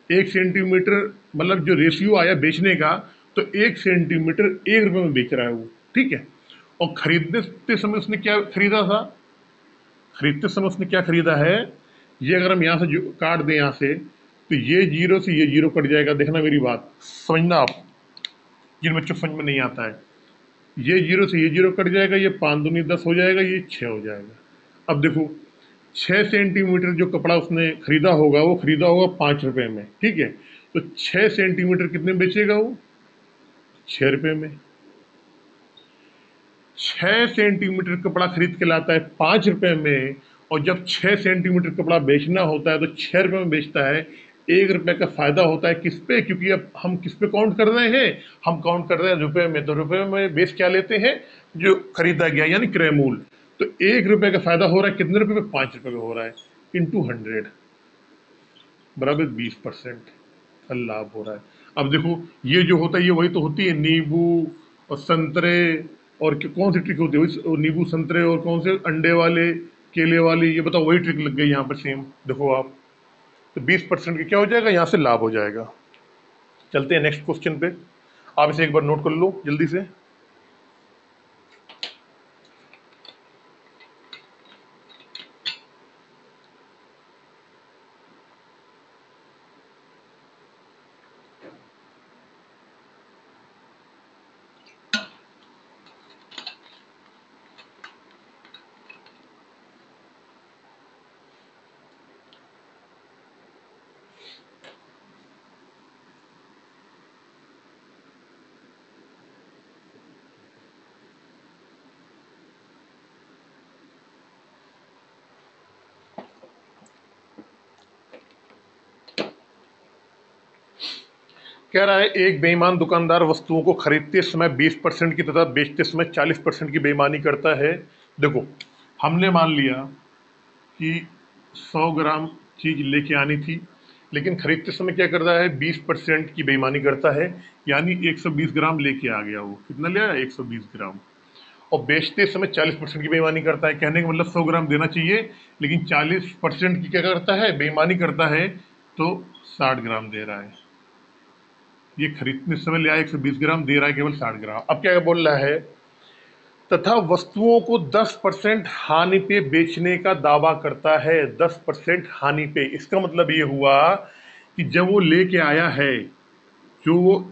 1 सेंटीमीटर मतलब जो रेशियो आया बेचने का, तो 1 सेंटीमीटर 1 रुपये में बेच रहा है वो, ठीक है। और खरीदते समय उसने क्या खरीदा था, खरीदते समय उसने क्या खरीदा है, ये अगर हम यहाँ से काट दें यहाँ से, तो ये जीरो से ये जीरो कट जाएगा। देखना मेरी बात, समझना आप, जिन बच्चों को समझ में नहीं आता है, ये जीरो से ये जीरो कट जाएगा, ये 5 दूनी 10 हो जाएगा, ये 6 हो जाएगा। अब देखो, 6 सेंटीमीटर जो कपड़ा उसने खरीदा होगा, वो खरीदा होगा 5 रुपए में, ठीक है। तो 6 सेंटीमीटर कितने में बेचेगा वो, 6 रुपए में। 6 सेंटीमीटर कपड़ा खरीद के लाता है 5 रुपए में, और जब 6 सेंटीमीटर कपड़ा बेचना होता है तो 6 रुपए में बेचता है। 1 रुपए का फायदा होता है किस पे, क्योंकि अब हम किस पे काउंट कर रहे हैं, हम काउंट कर रहे हैं रुपए में। तो रुपए में बेच क्या लेते हैं, जो खरीदा गया यानी क्रय मूल्य। तो 1 रुपए का फायदा हो रहा है कितने रुपए में, 5 रुपए का हो रहा है, इंटू 100 बराबर 20% लाभ हो रहा है। अब देखो, ये जो होता है ये वही तो होती है, नींबू और संतरे, और कौन सी ट्रिक होती है, नींबू संतरे और कौन से अंडे वाले, केले वाली, ये बताओ, वही ट्रिक लग गई यहाँ पर सेम। देखो आप, तो 20% की क्या हो जाएगा, यहाँ से लाभ हो जाएगा। चलते हैं नेक्स्ट क्वेश्चन पे, आप इसे एक बार नोट कर लो जल्दी से। कह रहा है, एक बेईमान दुकानदार वस्तुओं को खरीदते समय 20% की तथा बेचते समय 40% की बेईमानी करता है। देखो, हमने मान लिया कि 100 ग्राम चीज लेके आनी थी, लेकिन खरीदते समय क्या करता है, 20% की बेईमानी करता है, यानी 120 ग्राम लेके आ गया। वो कितना ले आया, 120 ग्राम। और बेचते समय 40% की बेईमानी करता है। कहने का मतलब 100 ग्राम देना चाहिए, लेकिन 40% की क्या करता है, बेईमानी करता है, तो 60 ग्राम दे रहा है। ये खरीदने समय ले आया 120 ग्राम, दे रहा है केवल 60 ग्राम। अब क्या बोल रहा है, तथा वस्तुओं को 10% हानि पे बेचने का दावा करता है। 10% हानि पे, इसका मतलब ये हुआ कि जब वो लेके आया है, जो वो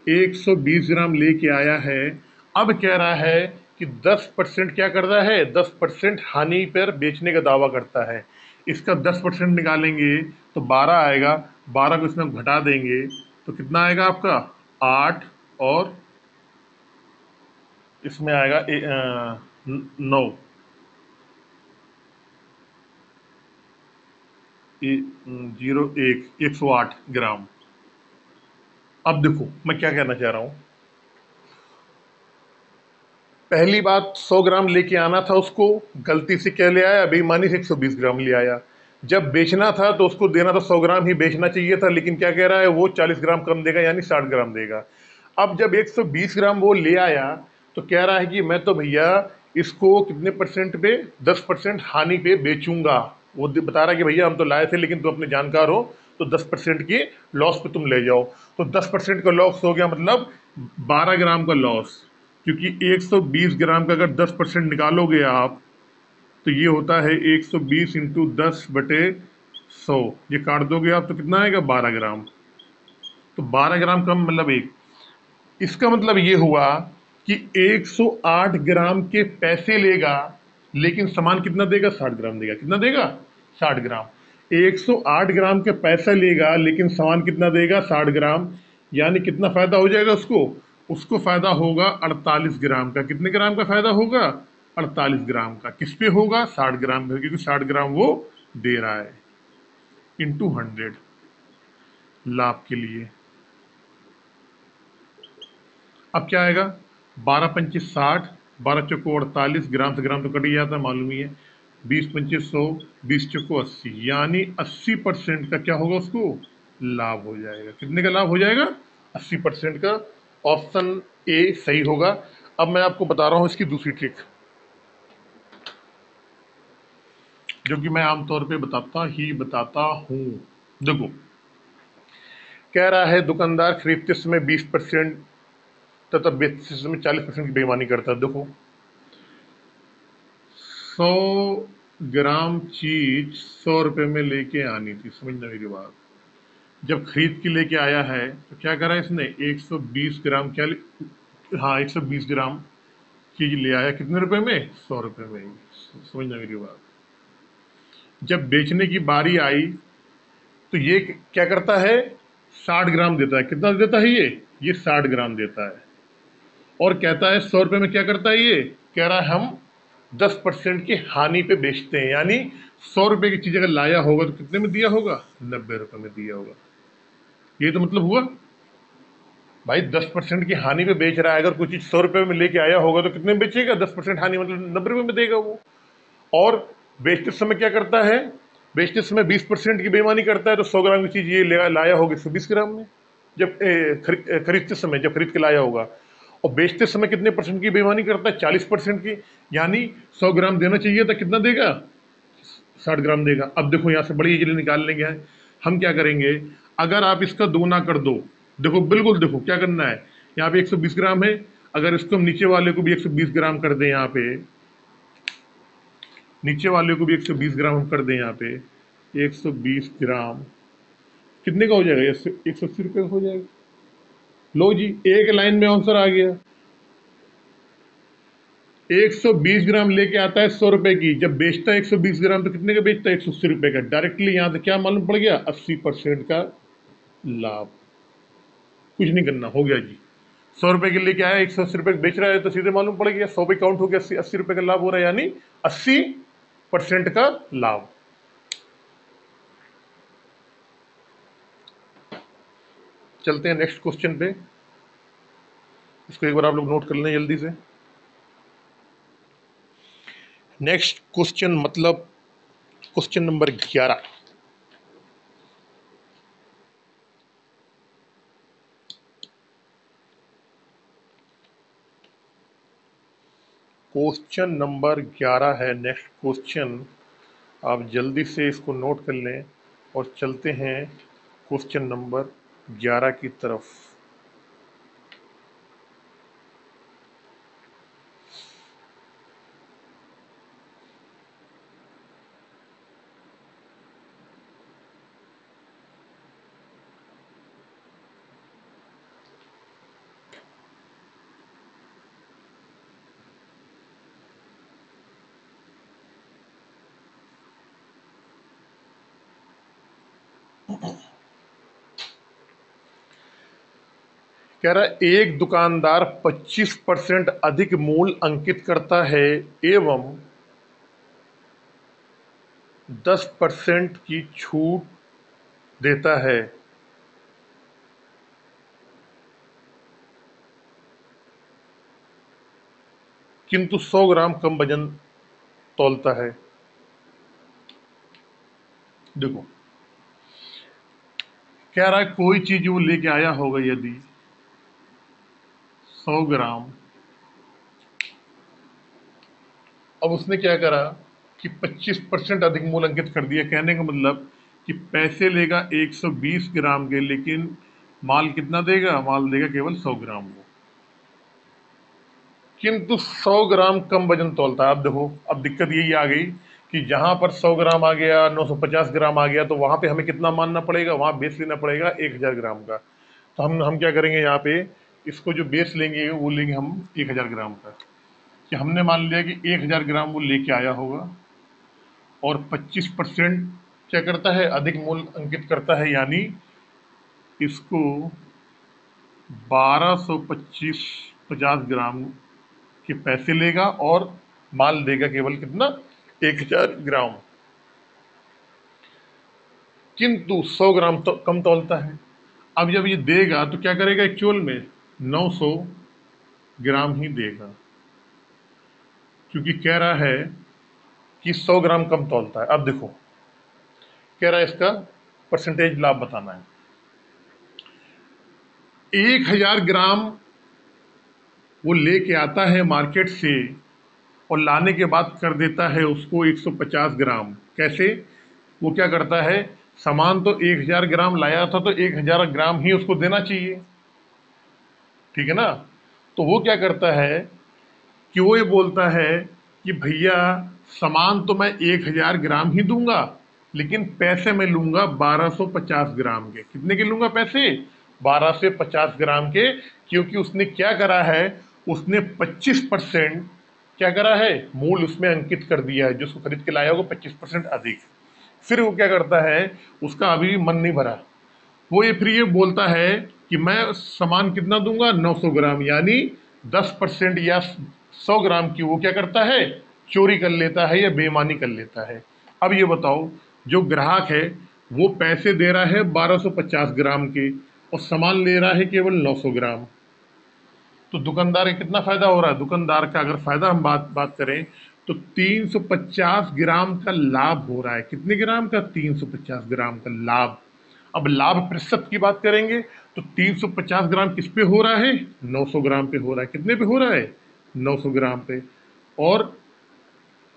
120 ग्राम लेके आया है, अब कह रहा है कि 10% क्या करता है, 10% हानि पर बेचने का दावा करता है। इसका 10% निकालेंगे तो 12 आएगा, 12 को इसमें घटा देंगे तो कितना आएगा आपका, 8, और इसमें आएगा 9, 108 ग्राम। अब देखो मैं क्या कहना चाह रहा हूं, पहली बात, 100 ग्राम लेके आना था उसको, गलती से क्या ले आया, बेईमानी से 120 ग्राम ले आया। जब बेचना था तो उसको देना तो 100 ग्राम ही बेचना चाहिए था, लेकिन क्या कह रहा है, वो 40 ग्राम कम देगा, यानी 60 ग्राम देगा। अब जब 120 ग्राम वो ले आया, तो कह रहा है कि मैं तो भैया इसको कितने परसेंट पे, 10% हानि पे बेचूंगा। वो बता रहा है कि भैया हम तो लाए थे, लेकिन तुम अपने जानकार हो, तो 10% के लॉस पे तुम ले जाओ। तो 10% का लॉस हो गया, मतलब 12 ग्राम का लॉस, क्योंकि 120 ग्राम का अगर 10% निकालोगे आप, तो ये होता है 120 इंटू 10/100, ये काट दोगे आप तो कितना आएगा, 12 ग्राम। तो 12 ग्राम कम मतलब एक, इसका मतलब ये हुआ कि 108 ग्राम के पैसे लेगा, लेकिन सामान कितना देगा, 60 ग्राम देगा। कितना देगा, 60 ग्राम। 108 ग्राम के पैसा लेगा, लेकिन सामान कितना देगा, 60 ग्राम। यानी कितना फायदा हो जाएगा उसको, उसको फायदा होगा 48 ग्राम का। कितने ग्राम का फायदा होगा, 48 ग्राम का। किस पे होगा, 60 ग्राम पे, क्योंकि 60 ग्राम वो दे रहा है, इंटू 100। लाभ के लिए। अब क्या आएगा, 12×5 = 60, 12×4 = 48, ग्राम से ग्राम तो कट ही जाता है, मालूम ही है। 20×5 = 100, 20×4 = 80, यानी 80% का क्या होगा, उसको लाभ हो जाएगा। कितने का लाभ हो जाएगा, 80% का। ऑप्शन ए सही होगा। अब मैं आपको बता रहा हूं इसकी दूसरी ट्रिक, जो कि मैं आमतौर पे बताता हूं। देखो, कह रहा है दुकानदार खरीदते समय 20% तथा बेचते समय 40% की बेईमानी करता है। देखो, 100 ग्राम चीज 100 रुपए में लेके आनी थी, समझना मेरी बात। जब खरीद के लेके आया है तो क्या करा इसने, 120 ग्राम हाँ, 120 ग्राम चीज ले आया, कितने रुपए में, 100 रुपए में। समझना मेरी बात। जब बेचने की बारी आई तो ये क्या करता है, 60 ग्राम देता है। कितना देता है ये 60 ग्राम देता है। और कहता है 100 रुपए में क्या करता है, ये कह रहा है हम 10% की हानि पे बेचते हैं। यानी 100 रुपए की चीज अगर लाया होगा तो कितने में दिया होगा, 90 रुपए में दिया होगा। ये तो मतलब हुआ भाई, 10% की हानि पे बेच रहा है। अगर कोई चीज 100 रुपए में लेके आया होगा तो कितने में बेचेगा, 10% हानि मतलब 90 रुपए में देगा वो। और बेचते समय क्या करता है, बेचते समय 20% की बेईमानी करता है। तो 100 ग्राम की चीज ये लाया होगा 120 ग्राम में, जब खरीदते समय, जब खरीद के लाया होगा। और बेचते समय कितने परसेंट की बेईमानी करता है, 40% की। यानी 100 ग्राम देना चाहिए था, कितना देगा, 60 ग्राम देगा। अब देखो, यहाँ से बड़ी इजीली निकाल लेंगे। हम क्या करेंगे, अगर आप इसका दोगुना कर दो, देखो बिल्कुल, देखो क्या करना है। यहाँ पे 120 ग्राम है, अगर इसको हम नीचे वाले को भी 120 ग्राम कर दें, यहाँ पे नीचे वाले को भी 120 ग्राम हम कर दें, यहाँ पे 120 ग्राम कितने का हो जाएगा, 180 रुपये का हो जाएगा। लो जी, एक लाइन में आंसर आ गया। 120 ग्राम लेके आता है 100 रुपए की, जब बेचता है 120 ग्राम तो कितने का बेचता है, 180 रुपए का। डायरेक्टली यहां से क्या मालूम पड़ गया, 80% का लाभ। कुछ नहीं करना, हो गया जी। 100 रुपए के लेके आया, 180 रुपए बेच रहा है, तो सीधे मालूम पड़ गया 100 पे काउंट हो गया, 80 रुपए का लाभ हो रहा है, यानी 80% का लाभ। चलते हैं नेक्स्ट क्वेश्चन पे, इसको एक बार आप लोग नोट कर लें जल्दी से। नेक्स्ट क्वेश्चन मतलब क्वेश्चन नंबर 11। क्वेश्चन नंबर 11 है नेक्स्ट क्वेश्चन। आप जल्दी से इसको नोट कर लें और चलते हैं क्वेश्चन नंबर 11 की तरफ। कह रहा है, एक दुकानदार 25% अधिक मूल्य अंकित करता है एवं 10% की छूट देता है, किंतु 100 ग्राम कम वजन तौलता है। देखो, कह रहा है कोई चीज वो लेके आया होगा, यदि 100 ग्राम, अब उसने क्या करा कि 25% अधिक मूल्य अंकित कर दिया। कहने का मतलब कि पैसे लेगा 120 ग्राम के, लेकिन माल कितना देगा, माल देगा केवल 100 ग्राम वो, किंतु 100 ग्राम कम वजन तौलता है। अब देखो, अब दिक्कत यही आ गई कि जहां पर 100 ग्राम आ गया, 950 ग्राम आ गया, तो वहां पे हमें कितना मानना पड़ेगा, वहां बेस लेना पड़ेगा 1000 ग्राम का। तो हम क्या करेंगे, यहाँ पे इसको जो बेस लेंगे वो लेंगे हम 1000 ग्राम का। कि हमने मान लिया कि 1000 ग्राम वो लेके आया होगा और 25% क्या करता है, अधिक मूल्य अंकित करता है, यानी इसको 1225 50 ग्राम के पैसे लेगा और माल देगा केवल कितना, 1000 ग्राम, किंतु 100 ग्राम तो कम तौलता है। अब जब ये देगा तो क्या करेगा, एक्चुअल में 900 ग्राम ही देगा, क्योंकि कह रहा है कि 100 ग्राम कम तौलता है। अब देखो, कह रहा है इसका परसेंटेज लाभ बताना है। 1000 ग्राम वो लेके आता है मार्केट से और लाने के बाद कर देता है उसको 150 ग्राम। कैसे? वो क्या करता है, सामान तो 1000 ग्राम लाया था तो 1000 ग्राम ही उसको देना चाहिए, ठीक है ना। तो वो क्या करता है कि वो ये बोलता है कि भैया सामान तो मैं 1000 ग्राम ही दूंगा, लेकिन पैसे मैं लूंगा 1250 ग्राम के। कितने के लूंगा पैसे? 12 से 50 ग्राम के, क्योंकि उसने क्या करा है, उसने 25% क्या करा है, मूल उसमें अंकित कर दिया है, जो उसको खरीद के लाया होगा 25% अधिक। फिर वो क्या करता है, उसका अभी भी मन नहीं भरा, वो ये फिर ये बोलता है कि मैं सामान कितना दूंगा, 900 ग्राम, यानी 10% या 100 ग्राम की वो क्या करता है, चोरी कर लेता है या बेईमानी कर लेता है। अब ये बताओ, जो ग्राहक है वो पैसे दे रहा है 1250 ग्राम के और सामान ले रहा है केवल 900 ग्राम, तो दुकानदार का कितना फायदा हो रहा है? दुकानदार का अगर फायदा हम बात बात करें तो 350 ग्राम का लाभ हो रहा है। कितने ग्राम का? 350 ग्राम का लाभ। अब लाभ प्रतिशत की बात करेंगे तो 350 ग्राम किस पे हो रहा है? 900 ग्राम पे हो रहा है। कितने पे हो रहा है? 900 ग्राम पे। और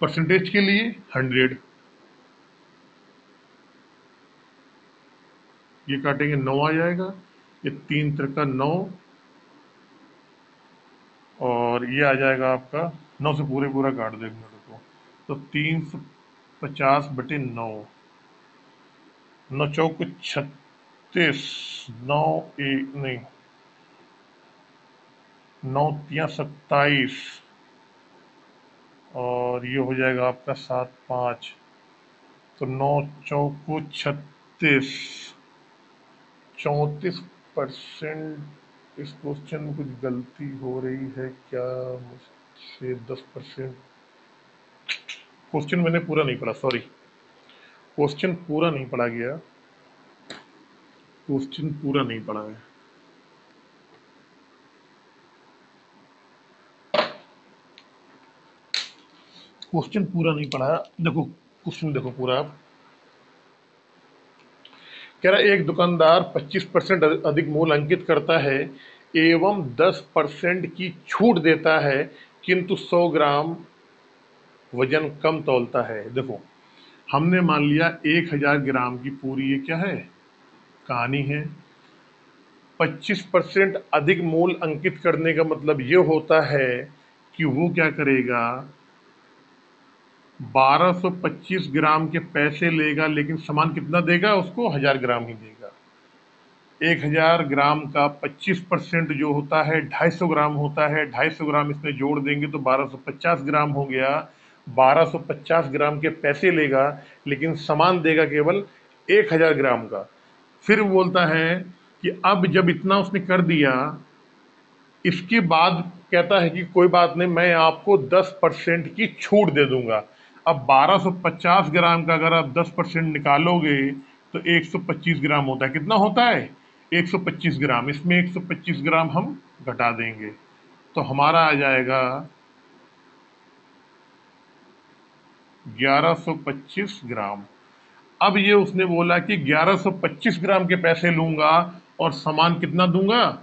परसेंटेज के लिए 100, ये काटेंगे 9 आ जाएगा, ये 3 त्रिका 9, और ये आ जाएगा आपका 9 से पूरे पूरा काट दो एक मिनट को, तो 350/9, 9 चौक 36, 9 एक नहीं, 9 तियां 27, और ये हो जाएगा आपका 7 5, तो 9 चौको 36, 34%। इस क्वेश्चन में कुछ गलती हो रही है क्या मुझसे? 10%। क्वेश्चन मैंने पूरा नहीं पढ़ा, सॉरी, क्वेश्चन पूरा नहीं पढ़ा गया, क्वेश्चन पूरा नहीं पढ़ा है। क्वेश्चन पूरा नहीं पढ़ा, देखो क्वेश्चन देखो पूरा आप। कह रहा है एक दुकानदार 25% अधिक मूल्य अंकित करता है एवं 10% की छूट देता है, किंतु 100 ग्राम वजन कम तौलता है। देखो, हमने मान लिया 1000 ग्राम की पूरी ये क्या है, कहानी है। 25% अधिक मूल्य अंकित करने का मतलब ये होता है कि वो क्या करेगा, 1225 ग्राम के पैसे लेगा, लेकिन सामान कितना देगा उसको, 1000 ग्राम ही देगा। 1000 ग्राम का 25% जो होता है 250 ग्राम होता है, 250 ग्राम इसमें जोड़ देंगे तो 1250 ग्राम हो गया। 1250 ग्राम के पैसे लेगा, लेकिन सामान देगा केवल 1000 ग्राम का। फिर बोलता है कि अब जब इतना उसने कर दिया, इसके बाद कहता है कि कोई बात नहीं, मैं आपको 10% की छूट दे दूंगा। अब 1250 ग्राम का अगर आप 10% निकालोगे तो 125 ग्राम होता है। कितना होता है? 125 ग्राम। इसमें 125 ग्राम हम घटा देंगे तो हमारा आ जाएगा 1125 ग्राम। अब ये उसने बोला कि 1125 ग्राम के पैसे लूंगा और सामान कितना दूंगा,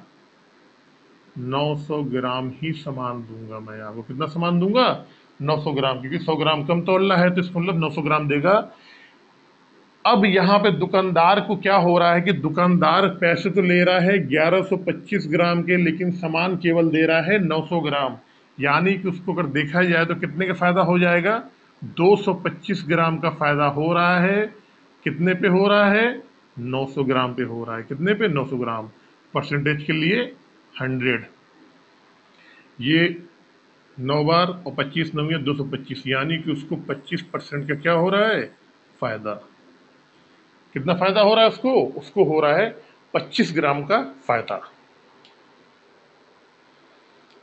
900 ग्राम ही सामान दूंगा। मैं आपको कितना सामान दूंगा, 900 ग्राम, क्योंकि 100 ग्राम कम तोलना है तो इसका मतलब 900 ग्राम देगा। अब यहाँ पे दुकानदार को क्या हो रहा है कि दुकानदार पैसे तो ले रहा है 1125 ग्राम के, लेकिन सामान केवल दे रहा है 900 ग्राम, यानी कि उसको अगर देखा जाए तो कितने का फायदा हो जाएगा, 225 ग्राम का फायदा हो रहा है। कितने पे हो रहा है, 900 ग्राम पे हो रहा है। कितने पे, 900 ग्राम। परसेंटेज के लिए 100, ये 9 बार और 25 9 225, यानी कि उसको 25% का क्या हो रहा है, फायदा। कितना फायदा हो रहा है उसको, उसको हो रहा है 25 ग्राम का फायदा।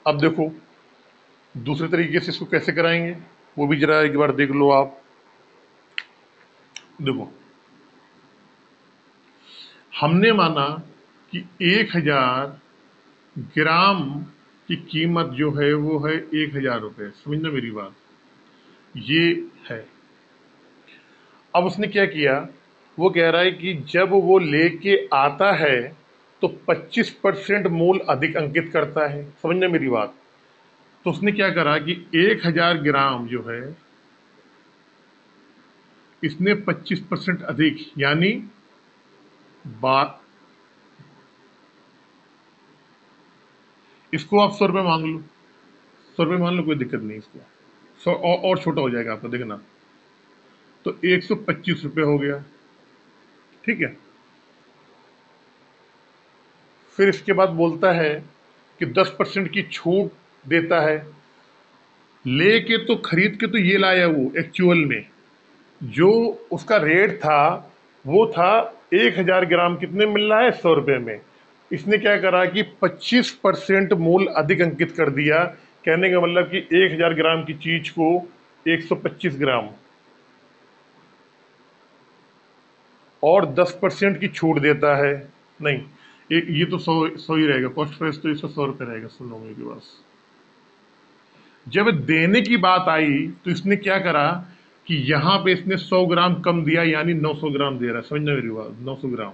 अब देखो दूसरे तरीके से इसको कैसे कराएंगे, वो भी जरा एक बार देख लो आप। देखो, हमने माना कि 1000 ग्राम की कीमत जो है वो है 1000 रुपये। समझना मेरी बात, ये है। अब उसने क्या किया, वो कह रहा है कि जब वो लेके आता है तो 25% मूल अधिक अंकित करता है। समझना मेरी बात। तो उसने क्या करा कि 1000 ग्राम जो है इसने 25% अधिक, यानी बा इसको आप 100 रुपये मान लो, 100 रुपये मान लो, कोई दिक्कत नहीं। इसको 100 और छोटा हो जाएगा आपका, देखना। तो 125 रुपये हो गया, ठीक है। फिर इसके बाद बोलता है कि 10% की छूट देता है। लेके तो खरीद के तो ये लाया वो, एक्चुअल में जो उसका रेट था वो था 1000 ग्राम कितने मिल रहा है, 100 रुपये में। इसने क्या करा कि 25% मूल अधिक अंकित कर दिया। कहने का मतलब कि 1000 ग्राम की चीज को 125 ग्राम और 10% की छूट देता है। नहीं, ये तो 100 ही रहेगा, कॉस्ट प्राइस तो इसका 100 रुपये रहेगा। सुनो मेरी बात। जब देने की बात आई तो इसने क्या करा कि यहां पे इसने 100 ग्राम कम दिया, यानी 900 ग्राम दे रहा है। समझना मेरी बात, 900 ग्राम।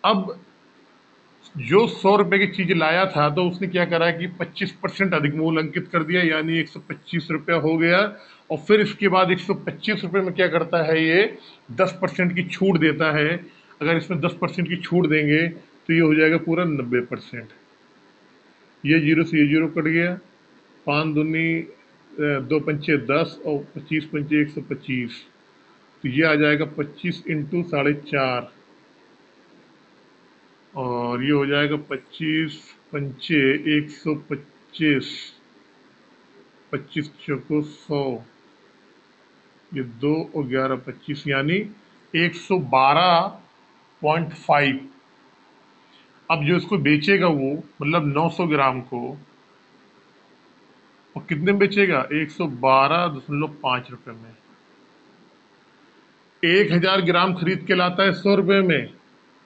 अब जो 100 रुपए की चीज लाया था तो उसने क्या करा कि 25% अधिक मूल अंकित कर दिया, यानी 125 रुपया हो गया। और फिर इसके बाद 125 रुपये में क्या करता है ये, 10% की छूट देता है। अगर इसमें 10% की छूट देंगे तो ये हो जाएगा पूरा 90%। ये जीरो से ये जीरो कट गया, 5 दूनी 2 पंचे 10 और 25 पंचे 125। तो ये आ जाएगा 25 इंटू 4.5, और ये हो जाएगा 25 पंचे 125, 25 चौको 100, ये 2 और 11 25, यानी 112.5। अब जो इसको बेचेगा वो, मतलब 900 ग्राम को, और कितने में बेचेगा, 112.5 रुपये में। 1000 ग्राम खरीद के लाता है 100 रुपये में,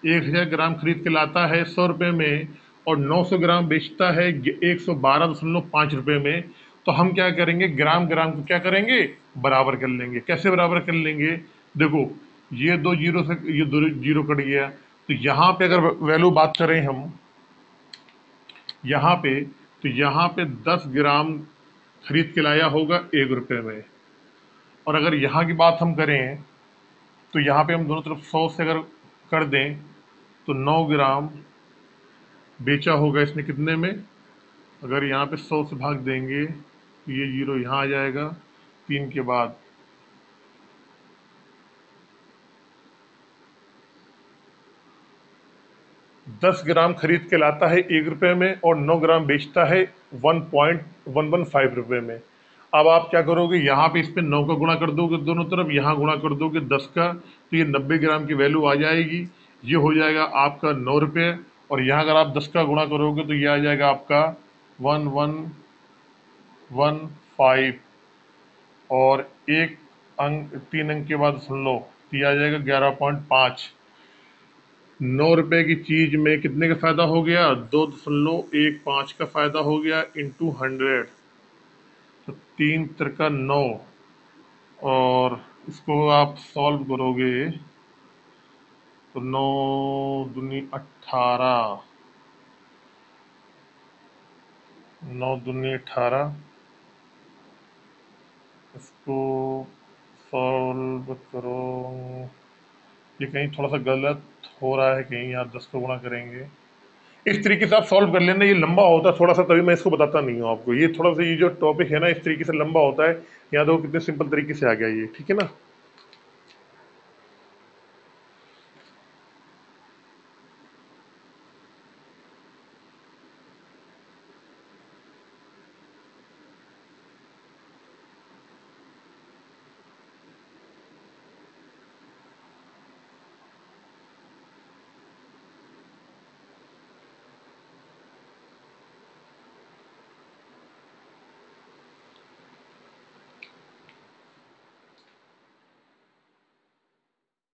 1000 ग्राम खरीद के लाता है 100 रुपये में, और 900 ग्राम बेचता है 112.5 रुपये में। तो हम क्या करेंगे, ग्राम ग्राम को क्या करेंगे, बराबर कर लेंगे। कैसे बराबर कर लेंगे, देखो, ये दो जीरो से ये दो जीरो कट गया। तो यहाँ पे अगर वैल्यू बात करें हम, यहाँ पे, तो यहाँ पे 10 ग्राम खरीद के लाया होगा 1 रुपये में। और अगर यहाँ की बात हम करें तो यहाँ पे हम दोनों तरफ 100 से अगर कर दें तो 9 ग्राम बेचा होगा इसने कितने में। अगर यहाँ पे 100 से भाग देंगे तो ये जीरो यहाँ आ जाएगा 3 के बाद। 10 ग्राम खरीद के लाता है 1 रुपये में और 9 ग्राम बेचता है 1.115 रुपये में। अब आप क्या करोगे, यहाँ पे इस पे 9 का गुणा कर दोगे दोनों तरफ, यहाँ गुणा कर दोगे 10 का, तो ये 90 ग्राम की वैल्यू आ जाएगी। ये हो जाएगा आपका 9 रुपये। और यहाँ अगर आप 10 का गुणा करोगे तो ये आ जाएगा आपका 1115। और एक अंक, 3 अंक के बाद सुन लो, तो ये आ जाएगा 11.5। 9 रुपए की चीज में कितने का फायदा हो गया, 2.15 का फायदा हो गया इंटू 100। तो 3 त्रिका 9, और इसको आप सॉल्व करोगे तो 9 दूनी 18, 9 दूनी 18। इसको सॉल्व करो, ये कहीं थोड़ा सा गलत हो रहा है, कहीं यहाँ 10 को गुणा करेंगे। इस तरीके से आप सॉल्व कर लेना। ये लंबा होता है थोड़ा सा, तभी मैं इसको बताता नहीं हूँ आपको। ये थोड़ा सा, ये जो टॉपिक है ना, इस तरीके से लंबा होता है। यहाँ देखो कितने सिंपल तरीके से आ गया ये, ठीक है ना।